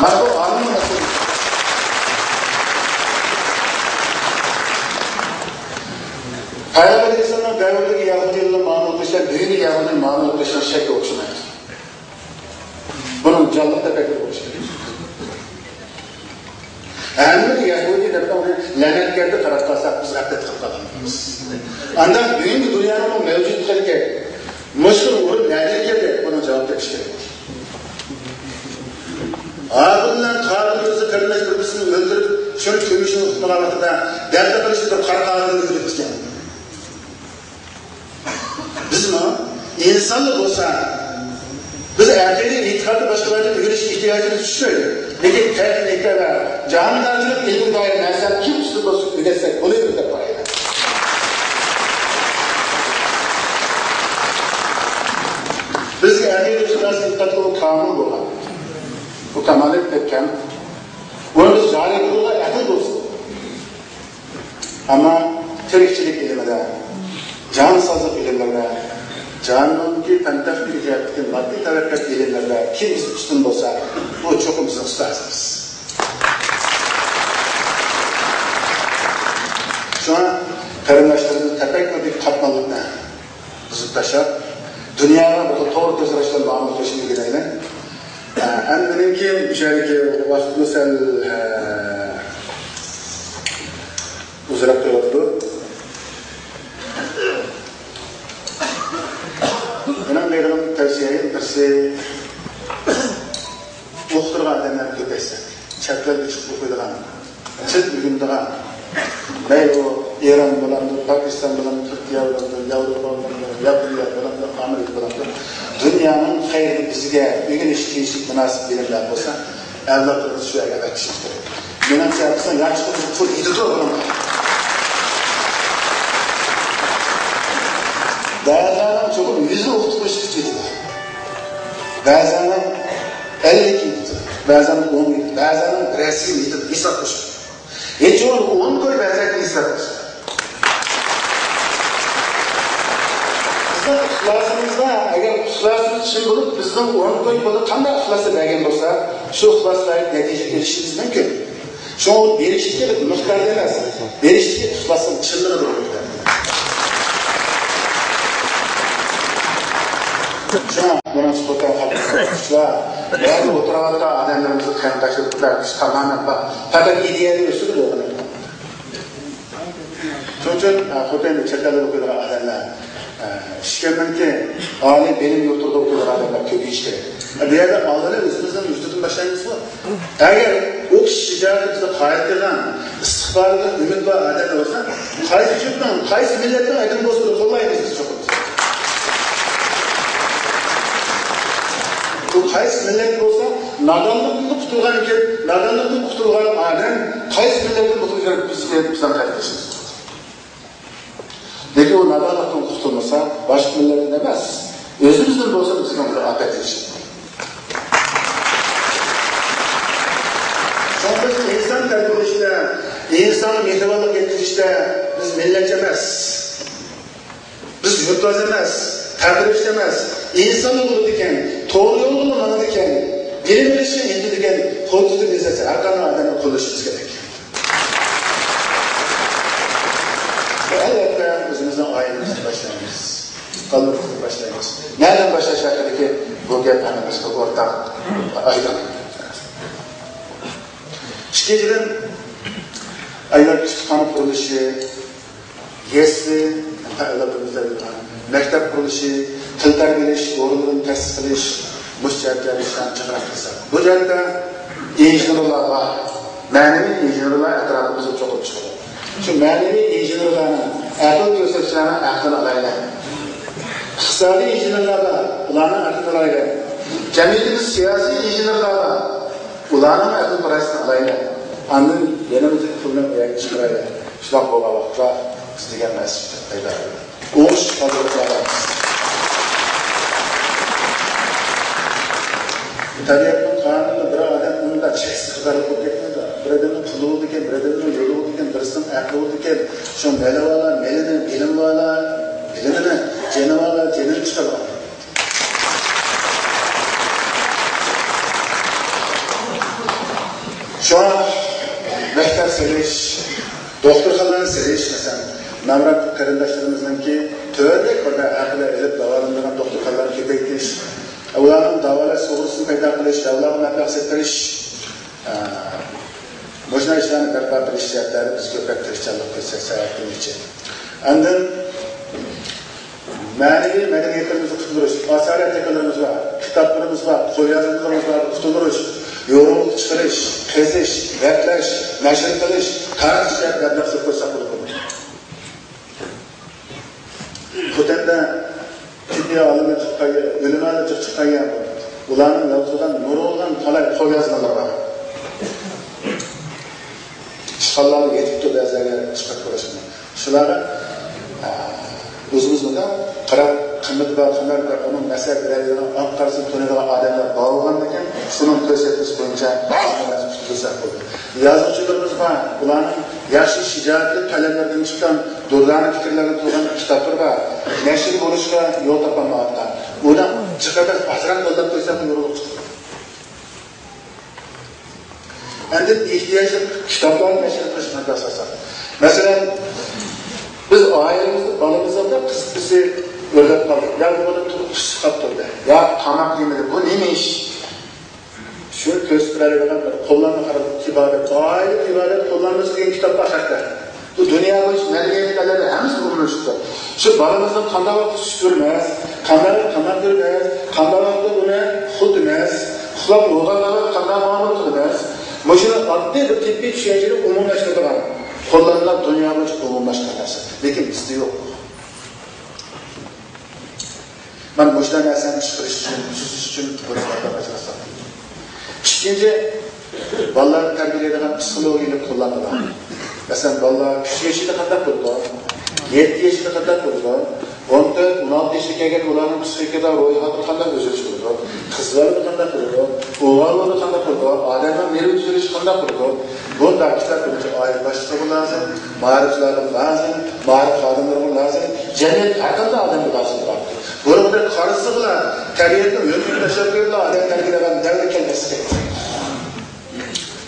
S2: Mana bu olimning masalasi. Peygamber Aleyhisselam'ın devrindeki Yahudi'yle mamul kışlar, birini Yahudi'yle mamul kışlar şekli okşamayız. Bunun canlıkta pek bir okşamayız. Eğer Yahudi'yle lanet geldi taraftarsak biz abdet kılkalımız. Ancak büyük dünyanın mevcut kılke, Mısır uğru lanet geldi, bunun cevap demiş gerek. Ağabeyler karnımızı kırılmış birbisini öldürüp, şunu kömüşünü tutmalar vaktinde, derdi kılıçlı da karın ağrını öldürüp Biz mi? İnsanlık olsa biz erkeğin itikadı başkalarına öğrenişe ihtiyacımız düşüyor. Lekin teknikler ve camilercilik ilmi dair mesela kim tutup basıp ödesek onu ödesek parayla. Biz erkeğin üstünden dikkatli o kanun bu. Bu kamalet etken. Bunu biz cari kurula yakın olsun. Ama terikçilik ilmide, cansızlık ilimlerde, canınki fantastik icatdagi moddiy taraqqiyot ilimlarida kim ustun bo'lsa, bu cho'qim bizni ustozimiz. Şu an qarindoshlarimiz tafakkurdagi qatnollikni buzib tashlab, dunyoga bu to'g'ri ko'zlashdan ma'lum qilishni o'rganaylik. Menimki o'shaliki vaqtni sal uzroq qo'yapti. Benim verdiğim tavsiyem birisi o'qitirgan adamlar ko'paysa, chatlarga chiqib o'qiydigan, chet o'rganadigan, mayli u Eron bilan, Pokiston bilan, Turkiya bilan, Yevropa bilan, Yaponiya bilan, Amerika bilan, dunyoning xayri bizga o'rganish tinchlik munosib bilimlar bo'lsa, avlodlarimiz shu yerga qaytishimiz kerak. Menimcha bizning yaxshi qilib pul yetadi bilan. Bazılarının çok yüzü okutmuş gidiyor. Bazılarının 50 gidiyor. Bazılarının 10 gidiyor. Bazılarının resim gidiyor. İsatmış. Hiç onun 10 koy bazılarının isatmış. Bizden ixlasımızda, eğer ixlasımız için bulup bizden 10 koy bulup kanday ixlası bergen olsa, şu ixlaslayıp netice erişimiz mümkün. Şu an berişlikte bir miktar demez. Berişlikte ixlasın çıllığı doğru gider. Şu an buna spotan halklar yani o tarafta adamlarımızı kaynaştırdılar, tamamen fakat ideali üstü de oldu. Çocuğun hotelde çetelerde okuyan adamlar şikayetmenki Ali benim yurtlarda okuyan adamlar kötü işte. Diğer ağları üstümüzden vücudun başlayınız var. Eğer o kişi ticaretimizde hayat eden, istiqbolida umid bor odam bo'lsa, qaysi yurtdan, qaysi millatdan odam bo'lsa qo'llaymiz biz cho'qimiz. Bu qaysi millat bo'lsa, nodonlikdan qutulgan odam qaysi millatdan qutulgan bizga qaytishimiz. Lekin o nodonlikdan qutulmasa, boshqa millatdan emas, o'zimizdan bo'lsa bizga bir afat yetishadi. Biz inson tarbiyalashda, inson mehribonlik yetkazishda biz millatcha emas. Biz yurtdosh emas, tarbiyalash emas, inson bo'lib ekan, to'g'ri yo'l bilan manad ekan, bilim berishga intilgan xuddi bizga har qanday odamni qo'llashimiz kerak. Albatta o'zimizdan oilamizni boshlaymiz. Qalbimizni boshlaymiz. Nereden başlash haqidagi bu gap hammamizga o'rtaq aydin. İkinciden, aylar kütüphane kuruluşu, yesli, mektep kuruluşu, til tarbiyalash, o'rinlarni ta'sis qilish, mustaqil ishlarni chaqirib qilsa. Bu yerda injenerlar bor. Ma'naviy injenerlar atrofimizda cho'qib chiqadi. Shu ma'naviy injenerlarni aql ko'rsatishlarni aqlini olaylik. Iqtisodiy injenerlar bor, ularni aqlini olaylik. Jamiyatimiz siyosiy injenerlar bor. Ularning aql parasini olaylik. Andan yanımızı puldan ayak çıkarayla şulaq bo'lgan vaqtda biz degan masjid paydo bo'ldi. O'qish qadriyatlarimiz. Tabiatning qonuni bir odam unda cheksiz qadar bo'lib ketmaydi. Bir odamning puli bo'ldi ekan, bir odamning yo'li bo'ldi ekan, birisining aqli bo'ldi ekan, shu melavala, melini, bilimvala, bilimini, janavala, jenini chiqaradi. Şu an mektep seriş, doktorxonalarni serish, mesela namrat qarindoshlarimizningki ki tövrek bir aqli ilib davolanadigan doktorxonalarni ko'paytirish, ularning davolash to'g'risini paydo qilish, ularga mablag' septirish, bo'shna ishlarni barpo qilish jihatlari biz ko'proq tirishchilik qilsak sayyohlikchi. Andan ma'naviy madaniyatimizni qutqarish, asariyatlarimiz var, kitoblarimiz var, qo'lyozmalarimiz var, qutqarish, yorulib chiqarish, qazish, vaklash, nashr qilish, qarashga qadar qo'ysak bo'ladi. Xotanda tibbiy olimlar chiqqan, o'limlar chiqqan, ularning yozilgan nurg'un talay qo'lyozmalar bor. Ishxonlarga yetib turib ba'zilar chiqib ko'rishmi. Shularga o'zimizda qarab qimmat va qimmat va uning masalalarini aqtarsin to'laydigan odamlar bo'lgan ekan, shuni ko'rsatish bo'yicha qilsak bo'ladi. Yozuvchilarimiz bor, ularning yaxshi shijoatli talablardan chiqqan durlarni fikrlarini to'g'an kitoblar bor. Nashr bo'lishga yo'l topolmayapti. Uni chiqarib asran qo'llab qo'ysak yo'q. Endi ehtiyojli kitoblarni nashr qilishga asosan. Masalan, biz oilamizda bolamizda qizqisi o'ylab qoldik. Ya buni turib chiqib turdi. Ya tamoq yemadi. Bu nima ish? Shu ko'rsatadigan bir qo'llanma qarab ibodat, oila ibodat qo'llanmasi degan kitob bor haqda. Bu dunyo bo'yicha madaniyatlarni hammasi urinishdi. Shu bolamizda qanday vaqt tushirmas, qanday tamoq yeymiz, qanday vaqtda uni xud emas, uxlab uyg'onib qanday muomala qilamiz. Mashina oddiy bir tibbiy tushunchani umumlashtiradigan qo'llanilgan dunyo bo'yicha umumlashgan narsa. Lekin bizda yo'q. Ben bu işten ersem çıkış için buraya başlasam. İkinci, vallahi terbiye eden psikolojiyle kullanılan. Mesela vallahi küçük yaşında kadar kurdu, 7 yaşında kadar kurdu, 14-16 yaşında gelgen olanın psikolojide royhatı kadar özürüş kurdu, kızlarını kadar kurdu, oğlanları kadar kurdu, adamın meri üzülüş kadar kurdu. Bu dakikler kurdu, ayrı başlığı lazım, marifçilerim lazım, marif adamlarım lazım, cennet hakkında adamı lazım bıraktı. Burada karısılar, tabiatın yönünü teşekkürle adem terbiyelerden devlet kendisi gerekti.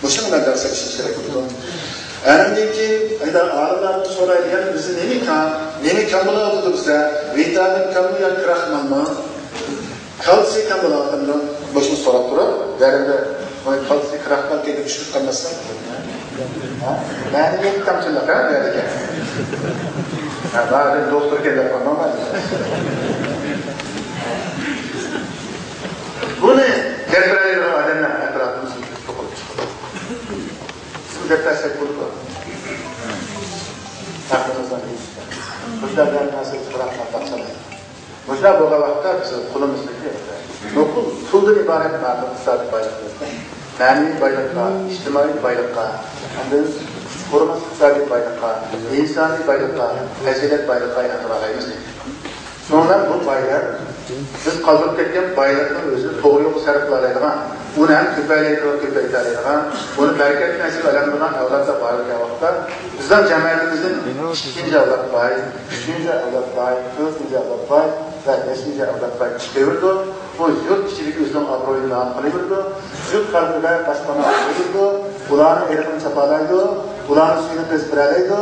S2: Bu şekilde derse işimiz gerekiyordu. Elimdeki ağrılarını soraydı, yani bizi nemi kan bulaldı bize, vitamin kan mı ya kırakman mı? Kalsiy kan bulaldı mı? Boşunu sorup durup, derinde kalsiy kırakman diye düşünüp kalmasın. Ben de tam çılak ha, derdik ya. Ben doktor gelip yapmam var. Bunu getiren adamlar etrafımızda çok olup çıkıyor. Siz de tersek bulur. taqdimimizdan deyishdi. Bizlardan nasib chiqarib taqsalaydi. Bizlar bu vaqtda biz qo'limizdagi nuqul puldan iborat ma'lum iqtisodiy boyliklar, ma'naviy boylikqa, ijtimoiy boylikqa, hamda hurmat iqtisodiy boylikqa, insoniy boylikqa, fazilat boylikqa intilmaymiz. Sonra bu baylar biz qoldirib ketgan baylarning o'zi to'g'ri yo'l sarflanadigan, uni ham ko'paytiradigan, uni barakat nasib qiladigan avlodlar borgan vaqtda bizning jamoatimizning ikkinchi avlod boy, uchinchi avlod boy, to'rtinchi avlod boy va beshinchi avlod boy chiqaverdi. Bu yurt ichidagi o'zining obro'yini namoyon qilaverdi. Yurt qalbida boshpana qilaverdi. Ularni erkin chapalaydi, ularni suyini tezkiralaydi.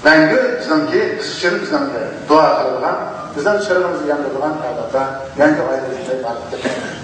S2: Mangu bizningki biz uchun bizning duo qiladigan, bizning shirimizni yandirigan avlodda yangi oilalarga borib ketadi.